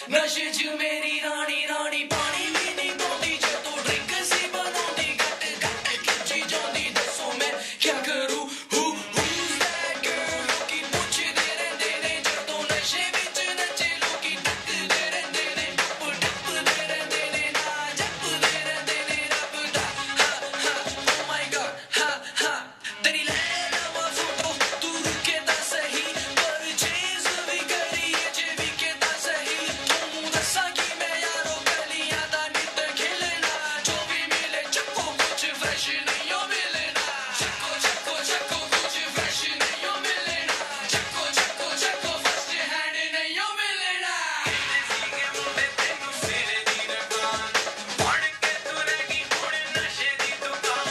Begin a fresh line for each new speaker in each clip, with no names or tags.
नशे च मेरी रानी रानी पानी भी नहीं पौंदी जे तू ड्रिंक सी बनाउंदी घट घट खिंची जांदी दसो मैं क्या करूं who's that girl लोकी पुछदे रहिंदे ने जदों नशे विच नचे लोकी टकदे रहिंदे ने टपदे रहिंदे ने ना जपदे रहिंदे ने रब दा हा हा oh my god हा हा तेरी ले लवां फोटो तू रुके तां सही पर चेज़ भी करिए जे भी के तां सही तू दस्सा कि मैं यारो गलियां दा नित खेलना जो भी मिले चक्को कुछ फ्रेश नहीं हो मिलना चक्को चक्को चक्को कुछ फ्रेश नहीं हो मिलना चक्को चक्को चक्को फर्स्ट हैंड नहीं हो मिलना सीगे मुंडे तेनू सिरे दी रगान पड़ के तू रहेगी हुण नशे दी दुकान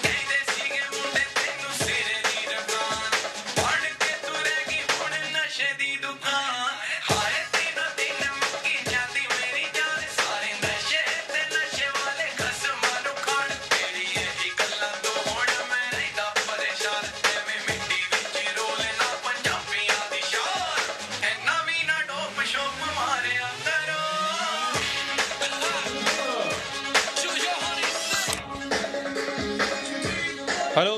कहदे सीगे मुंडे तेनू सिरे दी रगान पड़ के तू रहेगी हुण नशे दी दुकान हाय तीनों दिन मुक्की जाती मेरी जान सारे नशे ते नशे वाले खसमां नूं खाण तेरी यही गल्लां तो हुण मैं रहिंदा परेशान एवें मिट्टी विच रोलना पंजाबियां दी शान ऐना भी ना डोप शोप मारिया करो
हेलो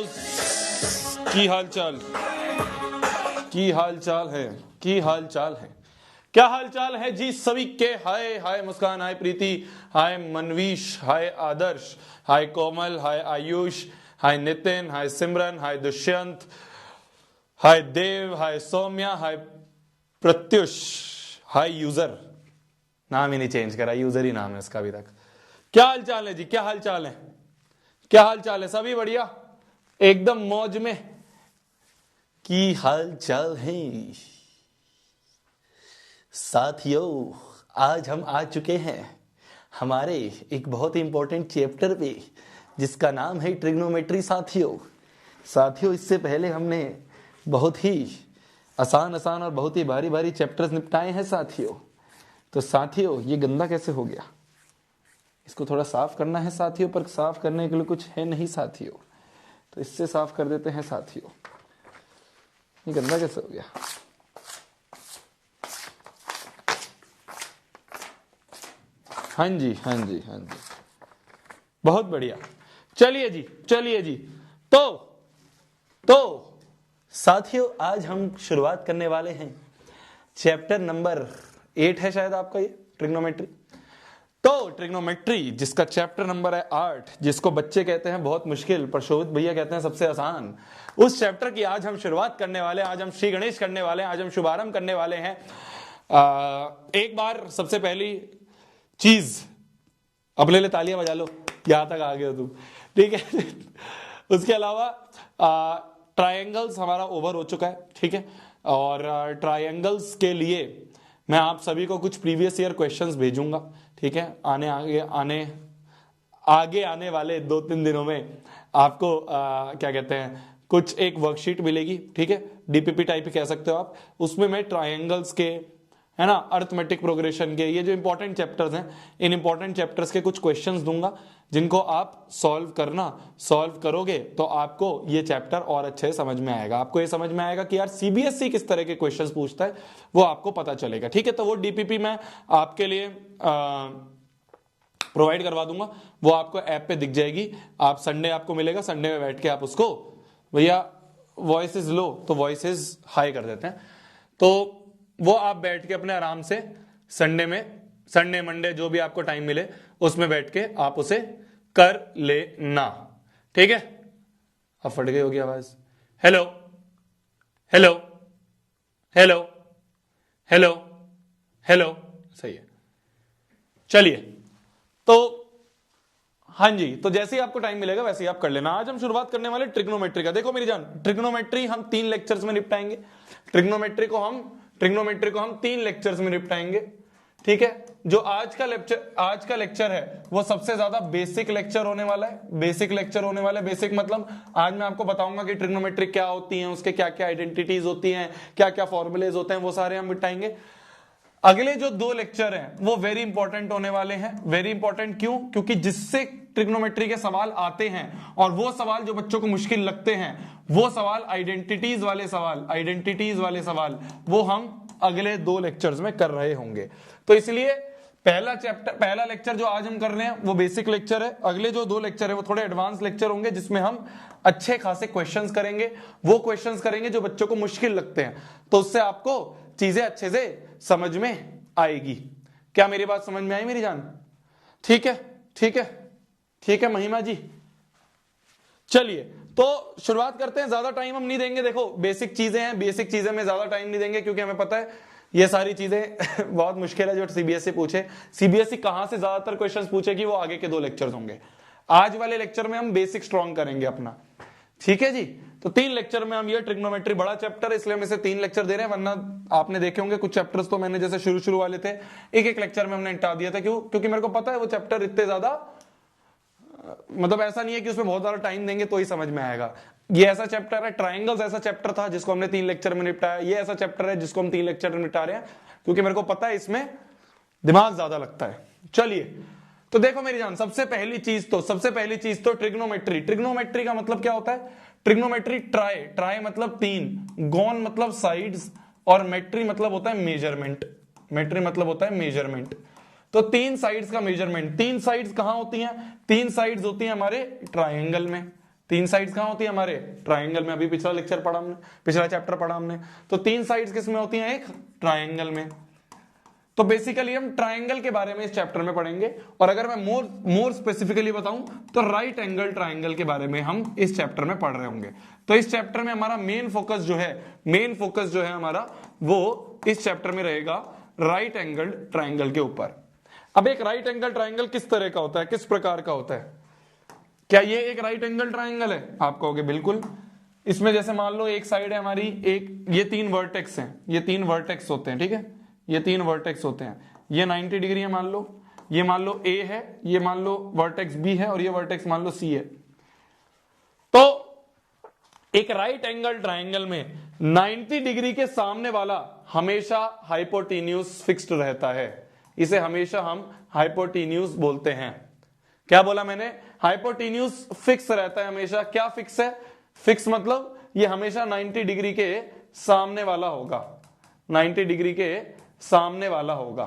की हाल चाल है क्या हाल चाल है जी सभी के। हाय हाय मुस्कान, हाय प्रीति, हाय मनवीश, हाय आदर्श, हाय कोमल, हाय आयुष, हाय नितिन, हाय सिमरन, हाय दुष्यंत, हाय देव, हाय सौम्या, हाय प्रत्युष, हाय यूजर। नाम ही नहीं चेंज करा, यूजर ही नाम है इसका अभी तक। क्या हाल चाल है जी, क्या हाल चाल है सभी बढ़िया एकदम मौज में। की हाल चाल है साथियों, आज हम आ चुके हैं हमारे एक बहुत ही इंपॉर्टेंट चैप्टर पे जिसका नाम है ट्रिग्नोमेट्री। साथियों इससे पहले हमने बहुत ही आसान और बहुत ही भारी चैप्टर्स निपटाए हैं साथियों। तो साथियों ये गंदा कैसे हो गया, इसको थोड़ा साफ करना है साथियों, पर साफ करने के लिए कुछ है नहीं साथियों, तो इससे साफ कर देते हैं साथियों। ये गंदा कैसे हो गया, हाँ जी, बहुत बढ़िया। चलिए जी तो साथियों आज हम शुरुआत करने वाले हैं चैप्टर नंबर 8 है शायद आपका ये ट्रिग्नोमेट्री। तो ट्रिग्नोमेट्री जिसका चैप्टर नंबर है 8, जिसको बच्चे कहते हैं बहुत मुश्किल पर शोभित भैया कहते हैं सबसे आसान, उस चैप्टर की आज हम शुरुआत करने वाले हैं। आज हम श्री गणेश करने वाले हैं, आज हम शुभारंभ करने वाले हैं। एक बार सबसे पहली चीज अपने लिए तालियां बजा लो, यहां तक आ गए हो तुम, ठीक है। उसके अलावा ट्रायंगल्स हमारा ओवर हो चुका है, ठीक है। और ट्रायंगल्स के लिए मैं आप सभी को कुछ प्रीवियस ईयर क्वेश्चंस भेजूंगा, ठीक है। आगे आने वाले 2-3 दिनों में आपको क्या कहते हैं, कुछ एक वर्कशीट मिलेगी, ठीक है। डीपीपी टाइप कह सकते हो आप। उसमें मैं ट्रायंगल्स के, है ना, अर्थमेटिक प्रोग्रेशन के, ये जो इंपॉर्टेंट चैप्टर्स हैं, इन इंपॉर्टेंट चैप्टर्स के कुछ क्वेश्चंस दूंगा जिनको आप सॉल्व करोगे तो आपको ये चैप्टर और अच्छे से समझ में आएगा। आपको ये समझ में आएगा कि यार सीबीएसई किस तरह के क्वेश्चंस पूछता है, वो आपको पता चलेगा, ठीक है। तो वो डीपीपी मैं आपके लिए प्रोवाइड करवा दूंगा, वो आपको ऐप पे दिख जाएगी। आप संडे आपको मिलेगा, संडे में बैठ के आप उसको, भैया वॉइसेस लो तो वॉइसेस हाई कर देते हैं, तो वो आप बैठ के अपने आराम से संडे मंडे जो भी आपको टाइम मिले उसमें बैठ के आप उसे कर लेना, ठीक है। अब फट गई होगी आवाज। हेलो, सही है। चलिए तो हाँ जी, तो जैसे ही आपको टाइम मिलेगा वैसे ही आप कर लेना। आज हम शुरुआत करने वाले ट्रिग्नोमेट्री का। देखो मेरी जान, ट्रिग्नोमेट्री हम 3 लेक्चर्स में निपटाएंगे। ट्रिग्नोमेट्री को हम 3 लेक्चर्स में निपटाएंगे, ठीक है। जो आज का लेक्चर है वो सबसे ज्यादा बेसिक लेक्चर होने वाला है। बेसिक मतलब आज मैं आपको बताऊंगा कि ट्रिग्नोमेट्री क्या होती है, उसके क्या क्या आइडेंटिटीज होती हैं, क्या क्या फॉर्मूलेज होते हैं, वो सारे हम निपटाएंगे। अगले जो 2 लेक्चर हैं वो वेरी इंपॉर्टेंट होने वाले हैं। वेरी इंपॉर्टेंट क्यों? क्योंकि जिससे ट्रिग्नोमेट्री के सवाल आते हैं, और वो सवाल जो बच्चों को मुश्किल लगते हैं, वो सवाल आइडेंटिटीज वाले सवाल वो हम अगले 2 लेक्चर्स में कर रहे होंगे। तो इसलिए पहला लेक्चर जो आज हम कर रहे हैं वो बेसिक लेक्चर है। अगले जो 2 लेक्चर है वो थोड़े एडवांस लेक्चर होंगे, जिसमें हम अच्छे खासे क्वेश्चंस करेंगे। वो क्वेश्चंस करेंगे जो बच्चों को मुश्किल लगते हैं, तो उससे आपको चीजें अच्छे से समझ में आएगी। क्या मेरी बात समझ में आई मेरी जान? ठीक है, ठीक है, ठीक है महिमा जी। चलिए तो शुरुआत करते हैं, ज्यादा टाइम हम नहीं देंगे। देखो बेसिक चीजें हैं, बेसिक चीजें में ज्यादा टाइम नहीं देंगे, क्योंकि हमें पता है ये सारी चीजें बहुत मुश्किल है जो सीबीएसई पूछे। सीबीएसई कहां से ज्यादातर क्वेश्चंस पूछेगी वो आगे के 2 लेक्चर्स होंगे। आज वाले लेक्चर में हम बेसिक स्ट्रॉन्ग करेंगे अपना, ठीक है जी। तो 3 लेक्चर में हम ये ट्रिग्नोमेट्री बड़ा चैप्टर है इसलिए हम इसे 3 लेक्चर दे रहे हैं, वरना आपने देखे होंगे कुछ चैप्टर्स तो मैंने जैसे शुरू वाले थे एक लेक्चर में हमने निपटा दिया था। क्यों? क्योंकि मेरे को पता है वो चैप्टर इतने ज्यादा, मतलब ऐसा नहीं है कि उसमें बहुत ज्यादा टाइम देंगे तो ही समझ में आएगा। ये ऐसा चैप्टर है, ट्रायंगल्स ऐसा चैप्टर था जिसको हमने 3 लेक्चर में निपटाया। ये ऐसा चैप्टर है जिसको हम 3 लेक्चर में निपटा रहे हैं, क्योंकि मेरे को पता है इसमें दिमाग ज्यादा लगता है। चलिए तो देखो मेरी जान, सबसे पहली चीज तो ट्रिग्नोमेट्री। ट्रिग्नोमेट्री का मतलब क्या होता है? ट्रिग्नोमेट्री ट्राई मतलब 3, गोन मतलब साइड्स, और मेट्री मतलब होता है मेजरमेंट। मेट्री मतलब होता है मेजरमेंट। तो 3 साइड्स का मेजरमेंट। 3 साइड्स कहां होती हैं? 3 साइड्स होती हैं हमारे ट्राइंगल में। 3 साइड्स कहां होती है? हमारे ट्राइंगल में। अभी पिछला लेक्चर पढ़ा हमने, पिछला चैप्टर पढ़ा हमने। तो 3 साइड्स किस में होती हैं? एक ट्राइंगल में। तो बेसिकली हम ट्राइंगल के बारे में इस चैप्टर में पढ़ेंगे, और अगर मैं मोर स्पेसिफिकली बताऊं तो राइट एंगल ट्राइंगल के बारे में हम इस चैप्टर में पढ़ रहे होंगे। तो इस चैप्टर में हमारा मेन फोकस जो है हमारा वो इस चैप्टर में रहेगा राइट एंगल ट्राइंगल के ऊपर। अब एक राइट एंगल ट्राइंगल किस तरह का होता है, किस प्रकार का होता है? क्या ये एक राइट एंगल ट्राइंगल है? आप कहोगे बिल्कुल। इसमें जैसे मान लो एक साइड है हमारी, ये 3 वर्टेक्स हैं, ये 3 वर्टेक्स होते हैं, ठीक है, ये 3 वर्टेक्स होते हैं। ये 90 डिग्री है मान लो, ये मान लो A है, ये मान लो वर्टेक्स B है, और ये वर्टेक्स मान लो C है। तो एक राइट एंगल ट्राइंगल में 90 डिग्री के सामने वाला हमेशा हाइपोटेन्यूज फिक्स्ड रहता है। इसे हमेशा हम हाइपोटेन्यूज बोलते हैं। क्या बोला मैंने? हाइपोटेन्यूज फिक्स रहता है हमेशा। क्या फिक्स है? फिक्स मतलब ये हमेशा 90 डिग्री के सामने वाला होगा, 90 डिग्री के सामने वाला होगा।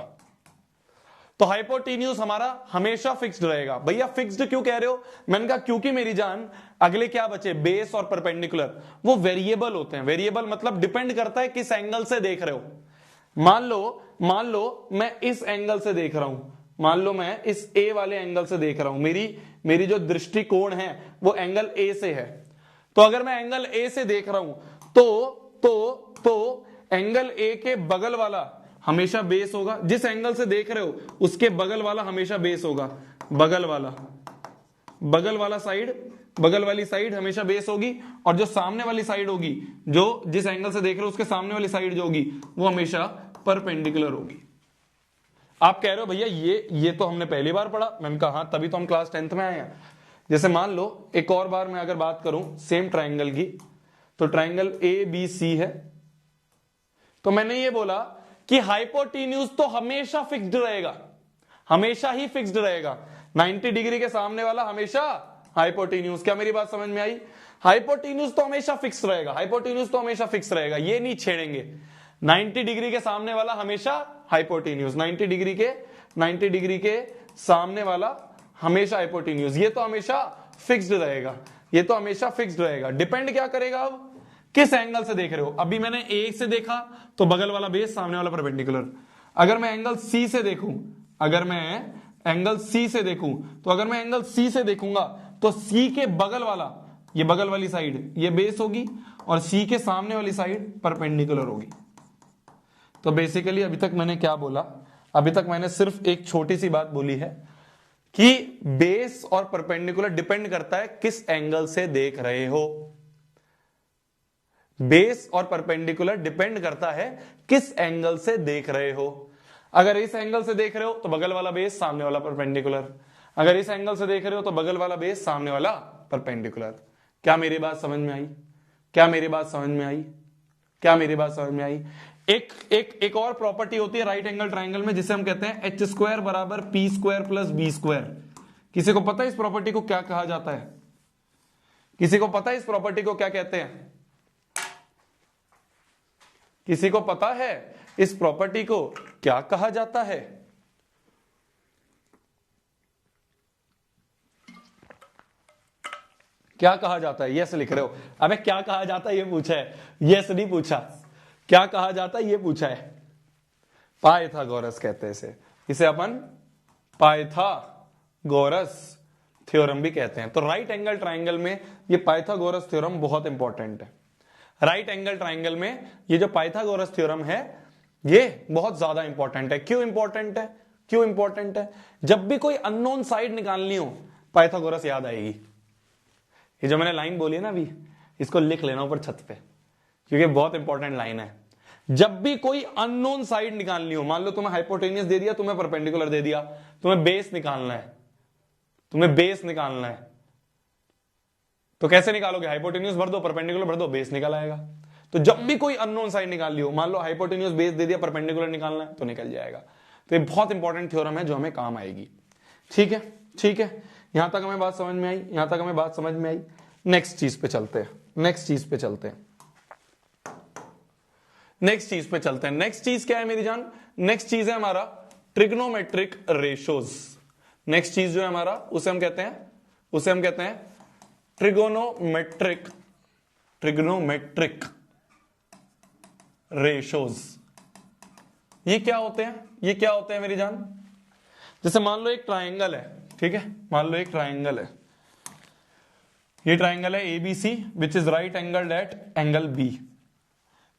तो हाइपोटेन्यूज हमारा हमेशा फिक्स्ड रहेगा। भैया फिक्स्ड क्यों कह रहे हो? मैंने कहा क्योंकि मेरी जान अगले क्या बचे? बेस और परपेंडिकुलर। वो वेरिएबल होते हैं। वेरिएबल मतलब डिपेंड करता है किस एंगल से देख रहे हो। मान लो मैं इस एंगल से देख रहा हूं, मान लो मैं इस ए वाले एंगल से देख रहा हूं, मेरी जो दृष्टिकोण है वो एंगल ए से है। तो अगर मैं एंगल ए से देख रहा हूं तो एंगल ए के बगल वाला हमेशा बेस होगा। जिस एंगल से देख रहे हो उसके बगल वाला हमेशा बेस होगा। बगल वाली साइड हमेशा बेस होगी, और जो सामने वाली साइड होगी, जो जिस एंगल से देख रहे हो उसके सामने वाली साइड जो होगी वो हमेशा परपेंडिकुलर होगी। आप कह रहे हो भैया ये तो हमने पहली बार पढ़ा। मैंने कहा हाँ, तभी तो हम क्लास 10th में आए हैं। जैसे मान लो एक और बार मैं अगर बात करूं सेम ट्राइंगल की, तो ट्राइंगल ABC है। तो मैंने ये बोला कि हाइपोटेन्यूज तो हमेशा फिक्स्ड रहेगा, हमेशा ही फिक्स्ड रहेगा। 90 डिग्री के सामने वाला हमेशा हाइपोटेन्यूज। क्या मेरी बात समझ में आई? हाइपोटेन्यूज तो हमेशा फिक्स रहेगा, हाइपोटेन्यूज तो हमेशा फिक्स रहेगा, ये नहीं छेड़ेंगे। 90 डिग्री के सामने वाला हमेशा हाइपोटेन्यूज, 90 डिग्री के सामने वाला हमेशा हाइपोटेन्यूज। ये तो हमेशा फिक्स्ड रहेगा, ये तो हमेशा फिक्स्ड रहेगा। डिपेंड क्या करेगा अब? किस एंगल से देख रहे हो। अभी मैंने ए से देखा तो बगल वाला बेस, सामने वाला परपेंडिकुलर। अगर मैं एंगल सी से देखूं, तो अगर मैं एंगल सी से देखूंगा तो सी के बगल वाला, ये बगल वाली साइड ये बेस होगी, और सी के सामने वाली साइड परपेंडिकुलर होगी। तो बेसिकली अभी तक मैंने क्या बोला? अभी तक मैंने सिर्फ एक छोटी सी बात बोली है कि बेस और परपेंडिकुलर डिपेंड करता है किस एंगल से देख रहे हो। बेस और परपेंडिकुलर डिपेंड करता है किस एंगल से देख रहे हो। अगर इस एंगल से देख रहे हो तो बगल वाला बेस, सामने वाला परपेंडिकुलर। अगर इस एंगल से देख रहे हो तो बगल वाला बेस, सामने वाला परपेंडिकुलर। क्या मेरी बात समझ में आई? क्या मेरी बात समझ में आई? क्या मेरी बात समझ में आई? एक और प्रॉपर्टी होती है राइट एंगल ट्राइंगल में, जिसे हम कहते हैं h स्क्वायर बराबर p square plus b square. किसी को पता है इस प्रॉपर्टी को क्या कहा जाता है? किसी को पता है इस प्रॉपर्टी को क्या कहते हैं? किसी को पता है इस प्रॉपर्टी को क्या कहा जाता है? क्या कहा जाता है? यस लिख रहे हो। अबे क्या कहा जाता है ये पूछा है, यस नहीं पूछा। क्या कहा जाता है ये पूछा है। पाइथागोरस कहते हैं इसे, इसे अपन पाइथागोरस थ्योरम भी कहते हैं। तो राइट एंगल ट्राइंगल में ये पाइथागोरस थ्योरम बहुत इंपॉर्टेंट है। राइट एंगल ट्राइंगल में ये जो पाइथागोरस थ्योरम है ये बहुत ज्यादा इंपॉर्टेंट है। क्यों इंपॉर्टेंट है? क्यों इंपॉर्टेंट है? जब भी कोई अननोन साइड निकालनी हो पाइथागोरस याद आएगी। ये जो मैंने लाइन बोली है ना अभी, इसको लिख लेना ऊपर छत पे, क्योंकि बहुत इंपॉर्टेंट लाइन है। जब भी कोई अननोन साइड निकालनी हो, मान लो तुम्हें हाइपोटेनियस दे दिया, तुम्हें परपेंडिकुलर दे दिया, तुम्हें बेस निकालना है, तुम्हें बेस निकालना है, तो कैसे निकालोगे? हाइपोटेन्यूज भर दो, परपेंडिकुलर भर दो, बेस निकल आएगा। तो जब भी कोई अननोन साइड निकाल ली हो, मान लो हाइपोटेन्यूज बेस दे दिया, परपेंडिकुलर निकालना है, तो निकल जाएगा। तो ये बहुत इंपॉर्टेंट थ्योरम है जो हमें काम आएगी। ठीक है, ठीक है, यहां तक हमें बात समझ में आई, यहां तक हमें बात समझ में आई। नेक्स्ट चीज पे चलते हैं, नेक्स्ट चीज पे चलते हैं, नेक्स्ट चीज पे चलते हैं। नेक्स्ट चीज क्या है मेरी जान? नेक्स्ट चीज है हमारा ट्रिग्नोमेट्रिक रेशोज। नेक्स्ट चीज जो है हमारा, उसे हम कहते हैं ट्रिगोनोमेट्रिक रेशोज। ये क्या होते हैं? ये क्या होते हैं मेरी जान? जैसे मान लो एक ट्राइंगल है, ठीक है, मान लो एक ट्राइंगल है, ये ट्राइंगल है ABC which is right angled at angle B.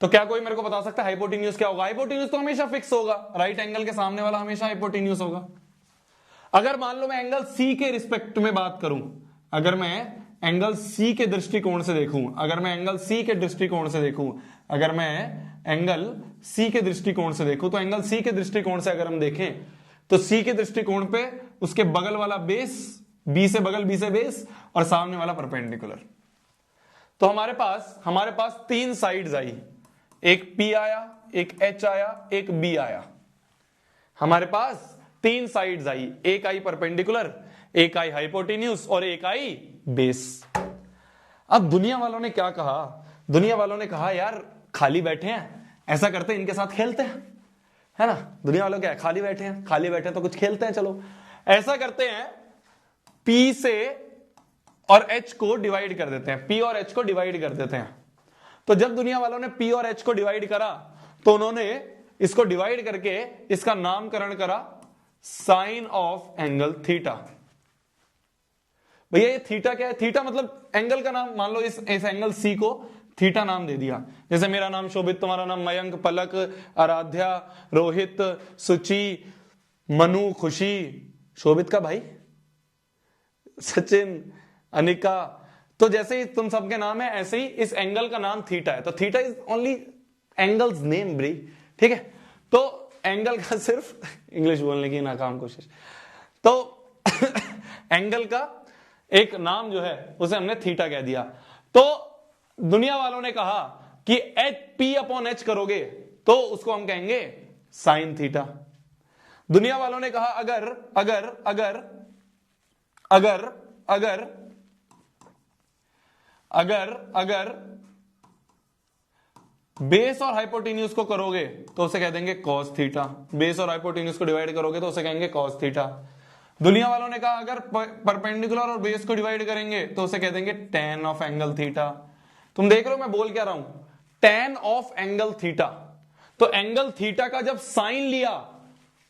तो क्या कोई मेरे को बता सकता है हाइपोटेन्यूज क्या होगा? हाइपोटेन्यूज तो हमेशा फिक्स होगा, राइट एंगल के सामने वाला हमेशा हाइपोटेन्यूज होगा। अगर मान लो मैं एंगल सी के रिस्पेक्ट में बात करूं, अगर मैं एंगल सी के दृष्टिकोण से देखूं, अगर मैं एंगल सी के दृष्टिकोण से देखूं, अगर मैं एंगल सी के दृष्टिकोण से देखूं, तो एंगल सी के दृष्टिकोण से अगर हम देखें तो सी के दृष्टिकोण पे उसके बगल वाला बेस, बी से बगल, बी से बेस, और सामने वाला परपेंडिकुलर। तो हमारे पास तीन साइड्स आई, एक पी आया, एक एच आया, एक बी आया। हमारे पास तीन साइड्स आई, एक आई परपेंडिकुलर, एक आई हाइपोटेन्यूज और एक आई बेस। अब दुनिया वालों ने क्या कहा? दुनिया वालों ने कहा यार खाली बैठे हैं, ऐसा करते हैं इनके साथ खेलते हैं, है ना। दुनिया वालों क्या है, खाली बैठे हैं तो कुछ खेलते हैं, चलो ऐसा करते हैं, पी से और एच को डिवाइड कर देते हैं, पी और एच को डिवाइड कर देते हैं। तो जब दुनिया वालों ने पी और एच को डिवाइड करा तो उन्होंने इसको डिवाइड करके इसका नामकरण करा साइन ऑफ एंगल थीटा। भैया ये थीटा क्या है? थीटा मतलब एंगल का नाम। मान लो इस एंगल सी को थीटा नाम दे दिया। जैसे मेरा नाम शोभित, तुम्हारा नाम मयंक, पलक, आराध्या, रोहित, सुचि, मनु, खुशी, शोभित का भाई सचिन, अनिका। तो जैसे ही तुम सबके नाम है, ऐसे ही इस एंगल का नाम थीटा है। तो theta is only angles name ब्री, ठीक है। तो एंगल का सिर्फ इंग्लिश बोलने की नाकाम कोशिश। तो एंगल का एक नाम जो है उसे हमने थीटा कह दिया। तो दुनिया वालों ने कहा कि एच पी अपॉन एच करोगे तो उसको हम कहेंगे साइन थीटा। दुनिया वालों ने कहा अगर अगर अगर अगर अगर अगर अगर बेस और हाइपोटेन्यूज को करोगे तो उसे कह देंगे कॉस थीटा। बेस और हाइपोटेन्यूज को डिवाइड करोगे तो उसे कहेंगे कॉस थीटा। दुनिया वालों ने कहा अगर परपेंडिकुलर और बेस को डिवाइड करेंगे तो उसे कह देंगे टेन ऑफ एंगल थीटा। तुम देख रहे हो मैं बोल क्या रहा हूं, टेन ऑफ एंगल थीटा। तो एंगल थीटा का जब साइन लिया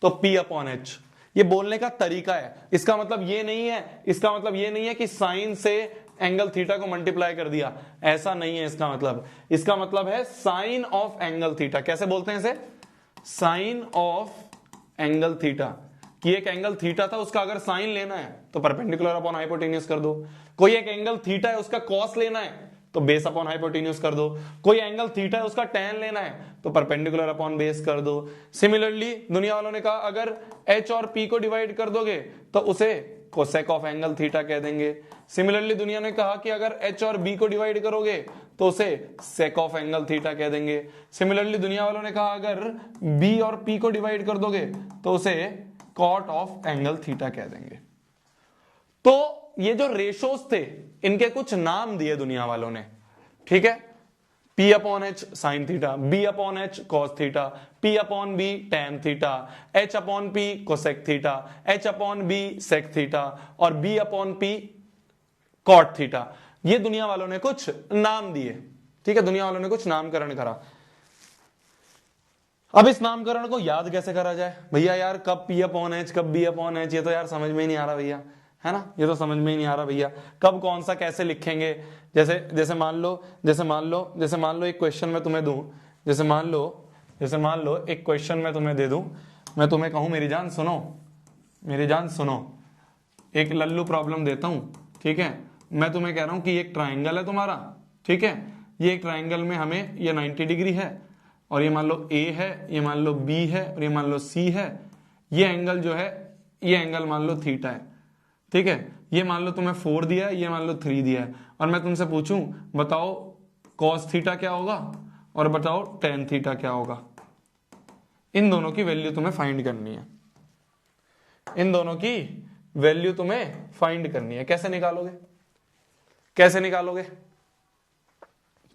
तो पी अपॉन एच। ये बोलने का तरीका है। इसका मतलब ये नहीं है, इसका मतलब ये नहीं है कि साइन से एंगल थीटा को मल्टीप्लाई कर दिया, ऐसा नहीं है इसका मतलब। इसका मतलब है साइन ऑफ एंगल थीटा। कैसे बोलते हैं इसे? Sine of angle theta. कि एक एंगल थीटा था, उसका अगर साइन लेना है तो परपेंडिकुलर अपॉन हाइपोटेन्यूज कर दो। कोई एक एंगल थीटा है, उसका कॉस लेना है तो बेस अपॉन हाइपोटेन्यूज कर दो। कोई एंगल थीटा है, उसका टैन लेना है तो परपेंडिकुलर अपॉन बेस कर दो। सिमिलरली दुनिया वालों ने कहा अगर एच और पी को डिवाइड कर दोगे तो उसे कोसेक ऑफ एंगल थीटा कह देंगे। सिमिलरली दुनिया ने कहा कि अगर एच और बी को डिवाइड करोगे तो उसे सेक ऑफ एंगल थीटा कह देंगे। सिमिलरली दुनिया वालों ने कहा अगर बी और पी को डिवाइड कर दोगे तो उसे कॉट ऑफ एंगल थीटा कह देंगे। तो ये जो रेशोज थे इनके कुछ नाम दिए दुनिया वालों ने, ठीक है। P upon H sine theta, B upon H cos theta, P upon B tan theta, H upon P cosec theta, H upon B sec theta और B upon P cot theta. ये दुनिया वालों ने कुछ नाम दिए, ठीक है, दुनिया वालों ने कुछ नामकरण करा। अब इस नामकरण को याद कैसे करा जाए भैया? यार कब P अपॉन एच कब B अपॉन एच, ये तो यार समझ में ही नहीं आ रहा भैया, है ना, ये तो समझ में ही नहीं आ रहा भैया। कब कौन सा कैसे लिखेंगे? जैसे मान लो एक क्वेश्चन मैं तुम्हें दूं, जैसे मान लो एक क्वेश्चन मैं तुम्हें दे दूं, मैं तुम्हें कहूं मेरी जान सुनो, एक लल्लू प्रॉब्लम देता हूं, ठीक है, मैं तुम्हें कह रहा हूं कि एक ट्राइंगल है तुम्हारा, ठीक है, ये एक ट्राइंगल में हमें ये 90 डिग्री है और ये मान लो A है, ये मान लो B है और ये मान लो C है, ये एंगल जो है ये एंगल मान लो थीटा है, ठीक है, ये मान लो तुम्हें 4 दिया है, ये मान लो 3 दिया है और मैं तुमसे पूछूं बताओ cos थीटा क्या होगा और बताओ tan थीटा क्या होगा। इन दोनों की वैल्यू तुम्हें फाइंड करनी है, इन दोनों की वैल्यू तुम्हें फाइंड करनी है। कैसे निकालोगे? कैसे निकालोगे?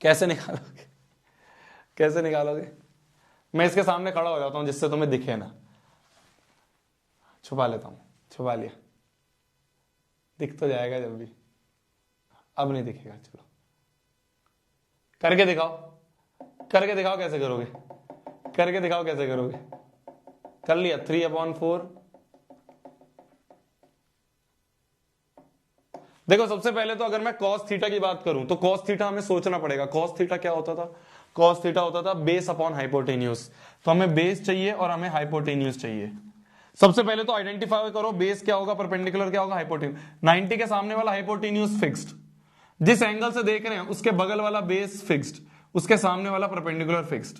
कैसे निकालोगे? कैसे निकालोगे? मैं इसके सामने खड़ा हो जाता हूं जिससे तुम्हें दिखे ना, छुपा लेता हूं, छुपा लिया, दिख तो जाएगा जब भी, अब नहीं दिखेगा। चलो करके दिखाओ, करके दिखाओ कैसे करोगे, करके दिखाओ कैसे करोगे। कर लिया 3/4। देखो सबसे पहले तो अगर मैं cos थीटा की बात करूं तो cos थीटा हमें सोचना पड़ेगा। cos थीटा क्या होता था? cos थीटा होता था बेस अपॉन हाइपोटेन्यूज। तो हमें बेस चाहिए और हमें हाइपोटेन्यूज चाहिए। सबसे पहले तो आइडेंटिफाई करो बेस क्या होगा, परपेंडिकुलर क्या होगा, हाइपोटेन्यूज। 90 के सामने वाला हाइपोटेन्यूज फिक्स्ड, जिस एंगल से देख रहे हैं उसके बगल वाला बेस फिक्स्ड, उसके सामने वाला परपेंडिकुलर फिक्स्ड।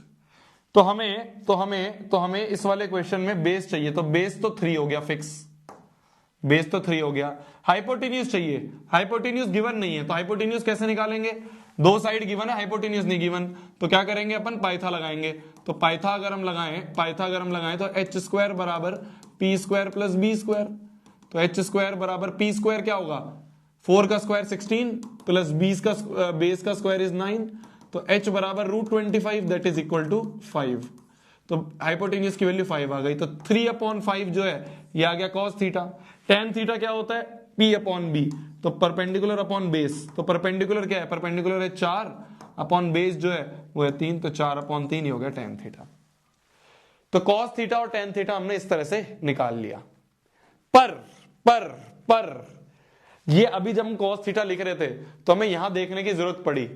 तो हमें इस वाले क्वेश्चन में बेस चाहिए, तो बेस तो 3 हो गया फिक्स, बेस तो 3 हो गया। हाइपोटेन्यूज चाहिए, हाइपोटेन्यूज गिवन नहीं है, तो हाइपोटेन्यूज कैसे निकालेंगे? दो साइड गिवन है, हाइपोटेन्यूज नहीं गिवन, तो क्या करेंगे अपन? पाइथा लगाएंगे। तो पाइथा अगर हम लगाएं तो एच स्क्वायर बराबर P square plus B square. तो एच स्क्वायर बराबर पी स्क्वायर क्या होगा? 4 का स्क्वायर 16 प्लस बेस का स्क्वायर इज 9, तो h बराबर √25 दैट इज इक्वल टू 5। तो हाइपोटेन्यूज की वैल्यू 5 आ गई। तो 3/5 जो है ये आ गया cos थीटा। tan थीटा क्या होता है? P अपॉन बी, तो परपेंडिकुलर अपॉन बेस। तो परपेंडिकुलर क्या है? परपेंडिकुलर है 4 अपॉन बेस जो है वो है 3, तो 4/3 ही हो गया tan थीटा। तो cos थीटा और tan थीटा हमने इस तरह से निकाल लिया। पर ये अभी जब हम cos थीटा लिख रहे थे तो हमें यहां देखने की जरूरत पड़ी,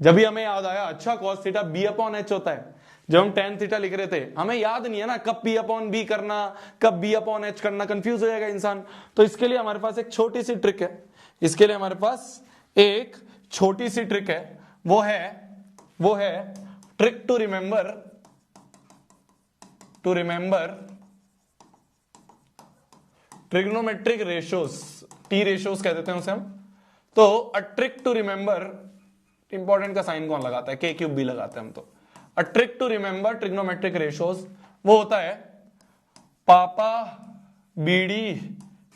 जब भी हमें याद आया अच्छा cos theta b upon h होता है। जब हम tan थीटा लिख रहे थे हमें याद नहीं है ना कब p अपॉन b करना, कब b अपॉन h करना, कंफ्यूज हो जाएगा इंसान। तो इसके लिए हमारे पास एक छोटी सी ट्रिक है, इसके लिए हमारे पास एक छोटी सी ट्रिक है, वो है trick to remember trigonometric ratios, T ratios कह देते हैं उसे हम। तो a trick to remember, important का साइन कौन लगाता है? k³ b लगाते हैं हम। तो a trick to remember trigonometric ratios वो होता है पापा बीडी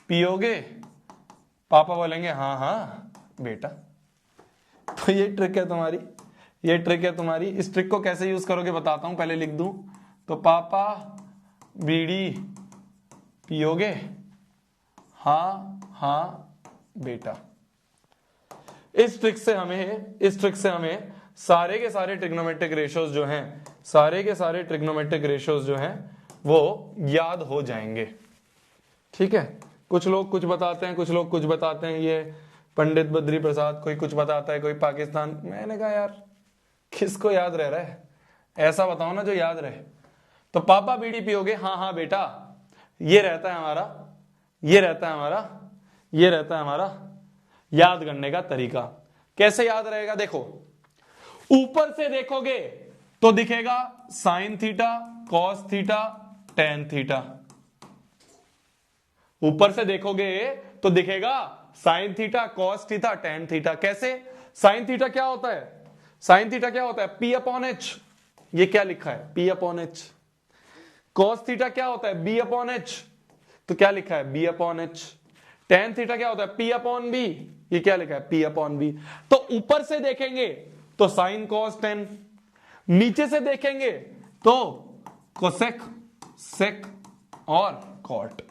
पियोगे, पापा बोलेंगे हाँ हाँ बेटा। तो ये ट्रिक है तुम्हारी, ये ट्रिक है तुम्हारी। इस ट्रिक को कैसे यूज करोगे बताता हूं, पहले लिख दूं। तो पापा बीड़ी पियोगे, हाँ हाँ बेटा। इस ट्रिक से हमें सारे के सारे ट्रिग्नोमेट्रिक रेशियोज जो हैं, सारे के सारे ट्रिग्नोमेट्रिक रेशियोज जो हैं वो याद हो जाएंगे। ठीक है, कुछ लोग कुछ बताते हैं, कुछ लोग कुछ बताते हैं। ये पंडित बद्री प्रसाद कोई कुछ बताता है, कोई पाकिस्तान। मैंने कहा यार किसको याद रह रहा है, ऐसा बताओ ना जो याद रहे। तो पापा बीड़ी पियोगे, हाँ हाँ बेटा, ये रहता है हमारा याद करने का तरीका। कैसे याद रहेगा? देखो ऊपर से देखोगे तो दिखेगा sine theta, cos theta, tan theta. ऊपर से देखोगे तो दिखेगा sine theta, cos theta, tan theta. कैसे? साइन थीटा क्या होता है? साइन थीटा क्या होता है? P upon H. ये क्या लिखा है? P upon H. Cos theta क्या होता है? B upon H. तो क्या लिखा है? B upon H. Tan theta क्या होता है? P upon B. ये क्या लिखा है? P upon B. तो ऊपर से देखेंगे तो साइन कॉस टेन। नीचे से देखेंगे तो कोसेक, सेक और कॉट।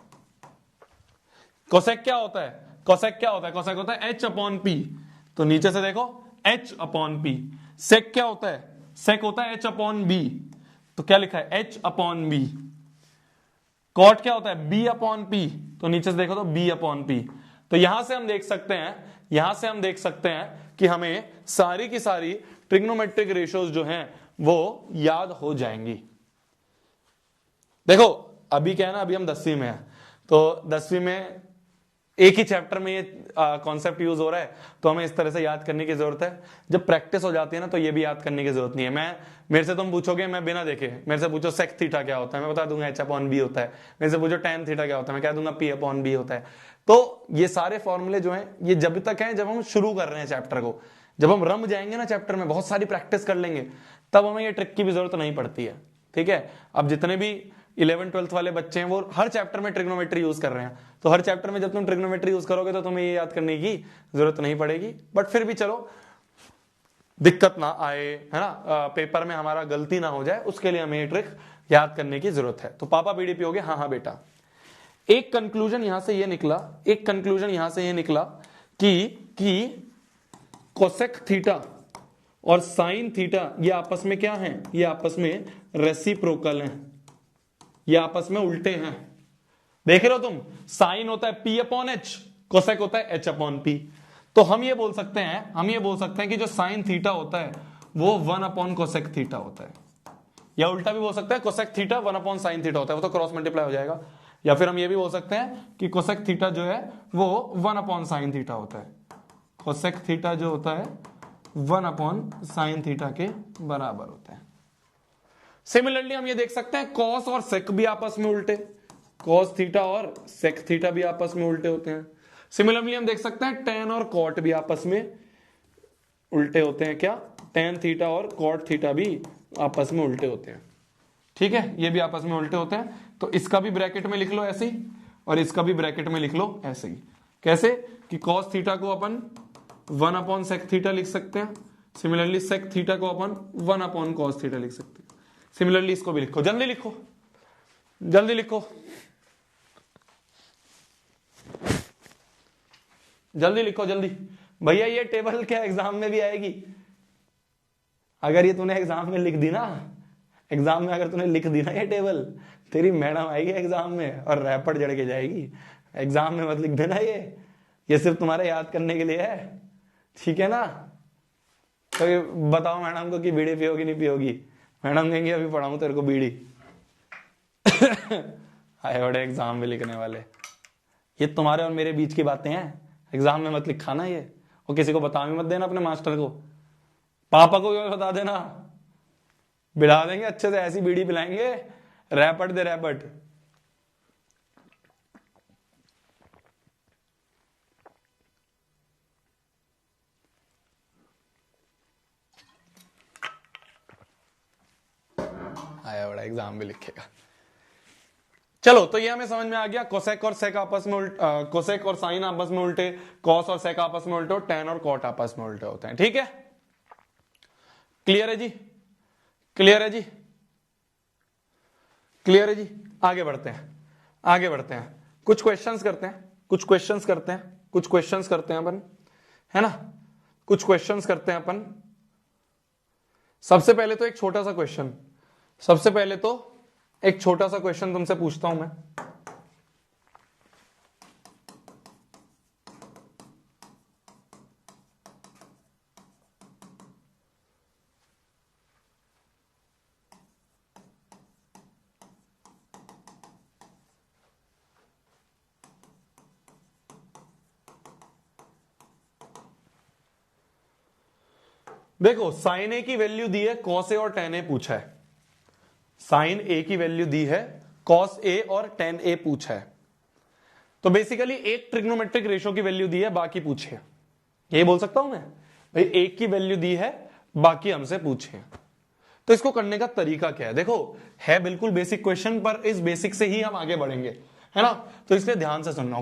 कोसेक क्या होता है? कोसेक क्या होता है? कोसेक होता है एच अपॉन पी। तो नीचे से देखो एच अपॉन पी। सेक क्या होता है? सेक होता है एच अपॉन बी। तो क्या लिखा है? H upon B. कॉट क्या होता है? B upon P. तो नीचे से देखो तो बी अपॉन पी। तो यहां से हम देख सकते हैं, यहां से हम देख सकते हैं कि हमें सारी की सारी ट्रिग्नोमेट्रिक रेशियोज जो हैं वो याद हो जाएंगी। देखो अभी क्या है ना, अभी हम 10वीं में हैं, तो 10वीं में एक ही चैप्टर में ये कॉन्सेप्ट यूज हो रहा है, तो हमें इस तरह से याद करने की जरूरत है। जब प्रैक्टिस हो जाती है ना तो ये भी याद करने की जरूरत नहीं है। मेरे से तुम पूछोगे, मैं बिना देखे, मेरे से पूछो सेक थीटा क्या होता है, मैं बता दूंगा एच अपॉन बी होता है। मेरे से पूछो टैन थीटा क्या होता है, मैं कह दूंगा पी अपॉन बी होता है। तो ये सारे फॉर्मूले जो हैं ये जब तक हैं जब हम शुरू कर रहे हैं चैप्टर को। जब हम रम जाएंगे ना चैप्टर में, बहुत सारी प्रैक्टिस कर लेंगे, तब हमें ये ट्रिक की भी जरूरत नहीं पड़ती है। ठीक है, अब जितने भी 11th-12th वाले बच्चे हैं वो हर चैप्टर में ट्रिग्नोमेट्री यूज कर रहे हैं, तो हर चैप्टर में जब तुम ट्रिग्नोमेट्री यूज करोगे तो तुम्हें ये याद करने की जरूरत नहीं पड़ेगी। बट फिर भी चलो, दिक्कत ना आए, है ना, पेपर में हमारा गलती ना हो जाए, उसके लिए हमें ये ट्रिक याद करने की जरूरत है। तो पापा बीडीपी हो गए, हाँ हाँ बेटा। एक कंक्लूजन यहां से ये निकला, एक कंक्लूजन यहां से ये निकला कि कोसेक थीटा और साइन थीटा ये आपस में क्या हैं? ये आपस में रेसिप्रोकल हैं, ये आपस में उल्टे हैं। देख रहे हो तुम, साइन होता है पी अपॉन एच, कोसेक होता है एच अपॉन पी। तो हम ये बोल सकते हैं कि जो साइन थीटा होता है वो 1 अपॉन कोसेक थीटा होता है, या उल्टा भी बोल सकते हैं cosec theta 1 upon sine theta होता है, वो तो क्रॉस मल्टीप्लाई हो जाएगा। या फिर हम ये भी बोल सकते हैं कि कोसेक थीटा जो है वो 1 अपॉन साइन थीटा होता है। कोसेक थीटा जो होता है 1 अपॉन साइन थीटा के बराबर होता है। सिमिलरली हम ये देख सकते हैं कॉस और सेक भी आपस में उल्टे, कॉस थीटा और सेक थीटा भी आपस में उल्टे होते हैं। सिमिलरली हम देख सकते हैं टेन और कॉट भी आपस में उल्टे होते हैं। क्या? टेन थीटा और कॉट थीटा भी आपस में उल्टे होते हैं। ठीक है, ये भी आपस में उल्टे होते हैं। तो इसका भी ब्रैकेट में लिख लो ऐसे ही, और इसका भी ब्रैकेट में लिख लो ऐसे ही। कैसे? कि कॉस थीटा को अपन 1 अपॉन सेक थीटा लिख सकते हैं, सिमिलरली सेक थीटा को अपन 1 अपॉन कॉस थीटा लिख सकते हैं। सिमिलरली इसको भी लिखो, जल्दी लिखो, जल्दी लिखो, जल्दी लिखो, जल्दी। भैया ये टेबल क्या एग्जाम में भी आएगी? अगर ये तूने एग्जाम में लिख दी ना, एग्जाम में अगर तूने लिख दी ना ये टेबल, तेरी मैडम आएगी एग्जाम में और रैपट जड़ के जाएगी। एग्जाम में मत लिख देना, ये सिर्फ तुम्हारे याद करने के लिए है, ठीक है ना? तो ये बताओ मैडम को कि बीड़ी पियोगी नहीं पियोगी? मैडम कहेंगे अभी पढ़ाऊं तेरे को बीड़ी। आए बड़े एग्जाम में लिखने वाले। ये तुम्हारे और मेरे बीच की बातें हैं, एग्जाम में मत लिखाना ये, और किसी को बता भी मत देना, अपने मास्टर को, पापा को भी बता देना, बिला देंगे अच्छे से, ऐसी बीड़ी पिलाएंगे, रैपट दे रैपट। आया बड़ा एग्जाम में लिखेगा। चलो, तो ये हमें समझ में आ गया, कोसेक और सेक आपस में कोसेक और साइन आपस में उल्टे, कॉस और सेक आपस में उल्टे, और टेन और कॉट आपस में उल्टे होते हैं। ठीक है, क्लियर है जी? क्लियर है जी? क्लियर है जी? आगे बढ़ते हैं, आगे बढ़ते हैं, कुछ क्वेश्चंस करते हैं, कुछ क्वेश्चंस करते हैं, कुछ क्वेश्चंस करते हैं अपन, है ना? कुछ क्वेश्चंस करते हैं अपन। सबसे पहले तो एक छोटा सा क्वेश्चन, सबसे पहले तो एक छोटा सा क्वेश्चन तुमसे पूछता हूं मैं। देखो, साइन ए की वैल्यू दी है, कॉस ए और टेन ए पूछा है। साइन ए की वैल्यू दी है, कॉस ए और टेन ए पूछा है। तो बेसिकली एक ट्रिग्नोमेट्रिक रेशो की वैल्यू दी है, बाकी पूछे। यही बोल सकता हूं मैं भाई, एक की वैल्यू दी है, बाकी हमसे पूछे। तो इसको करने का तरीका क्या है? देखो, है बिल्कुल बेसिक क्वेश्चन, पर इस बेसिक से ही हम आगे बढ़ेंगे, है ना? तो इसलिए ध्यान से सुनना।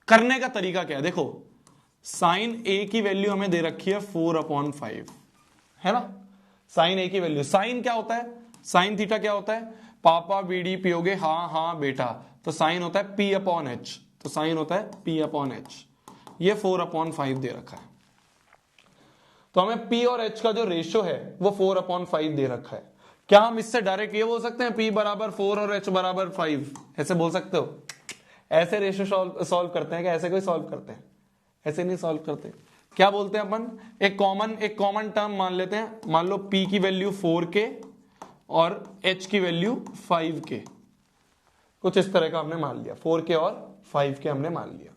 करने का तरीका क्या है? देखो, साइन ए की वैल्यू हमें दे रखी है 4/5, है ना, साइन ए की वैल्यू, साइन क्या होता है, साइन थीटा क्या होता है, पापा बीडी पियोगे हाँ हाँ बेटा, तो साइन होता है पी अपॉन एच, तो साइन होता है पी अपॉन एच, ये 4/5 दे रखा है। तो हमें P और H का जो रेशियो है वो 4/5 दे रखा है। क्या हम इससे डायरेक्ट ये बोल सकते हैं P बराबर 4 और H बराबर 5, ऐसे बोल सकते हो? ऐसे रेशियो सॉल्व करते हैं क्या, ऐसे कोई सॉल्व करते हैं? ऐसे नहीं सॉल्व करते। क्या बोलते हैं अपन, एक कॉमन टर्म मान लेते हैं, मान लो P की वैल्यू 4K और H की वैल्यू 5K, कुछ इस तरह का हमने मान लिया, 4K और 5K हमने मान लिया।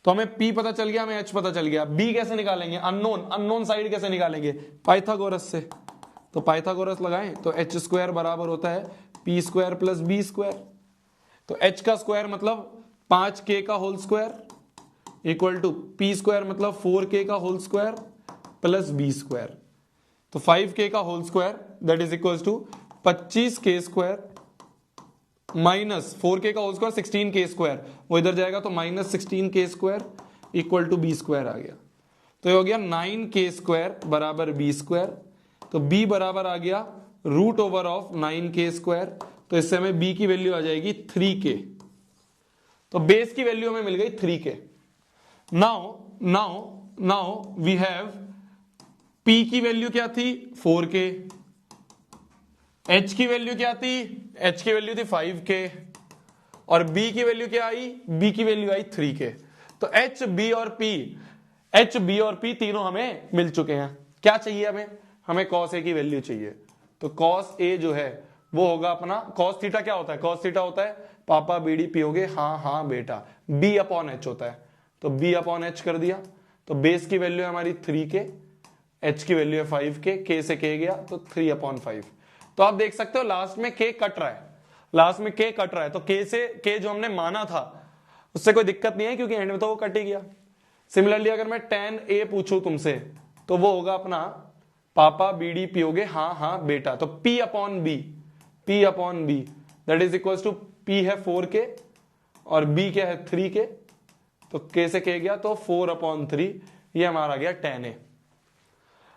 तो हमें P पता चल गया, हमें H पता चल गया। B कैसे निकालेंगे, अननोन साइड कैसे निकालेंगे, पाइथागोरस से। तो पाइथागोरस लगाएं तो h स्क्वायर बराबर होता है p square plus b square, तो h का स्क्वायर मतलब 5k का whole square equal to p square मतलब 4k का whole square plus b square, तो 5k का whole square that is equal to 25k square minus 4k का whole square 16k square, वो इधर जाएगा तो minus 16k square equal to b square आ गया। तो ये हो गया 9k स्क्वायर बराबर b स्क्वायर, तो b बराबर आ गया root over of 9k square, तो इससे हमें b की वैल्यू आ जाएगी 3k, तो बेस की वैल्यू हमें मिल गई 3k। Now we have p की वैल्यू क्या थी 4k, h की वैल्यू क्या थी, h की वैल्यू थी 5k और b की वैल्यू क्या आई, b की वैल्यू आई 3k। तो h b और p तीनों हमें मिल चुके हैं। क्या चाहिए हमें cos a की वैल्यू चाहिए, तो cos a जो है वो होगा अपना cos थीटा, क्या होता है cos थीटा होता है पापा बीडी पियोगे हाँ हाँ बेटा, b अपॉन h होता है, तो b अपॉन h कर दिया, तो बेस की वैल्यू है हमारी 3k, h की वैल्यू है 5k, k से k गया तो 3/5। तो आप देख सकते हो लास्ट में k कट रहा है, तो k से k जो हमने माना था उससे कोई दिक्कत नहीं है क्योंकि एंड में तो वो कट ही गया। सिमिलरली अगर मैं tan a पूछूं तुमसे तो वो होगा अपना पापा बीडी पियोगे हाँ हाँ बेटा, तो p upon b that is equal to p है 4k और b क्या है 3k, तो k से k गया तो 4/3, ये हमारा गया tan a।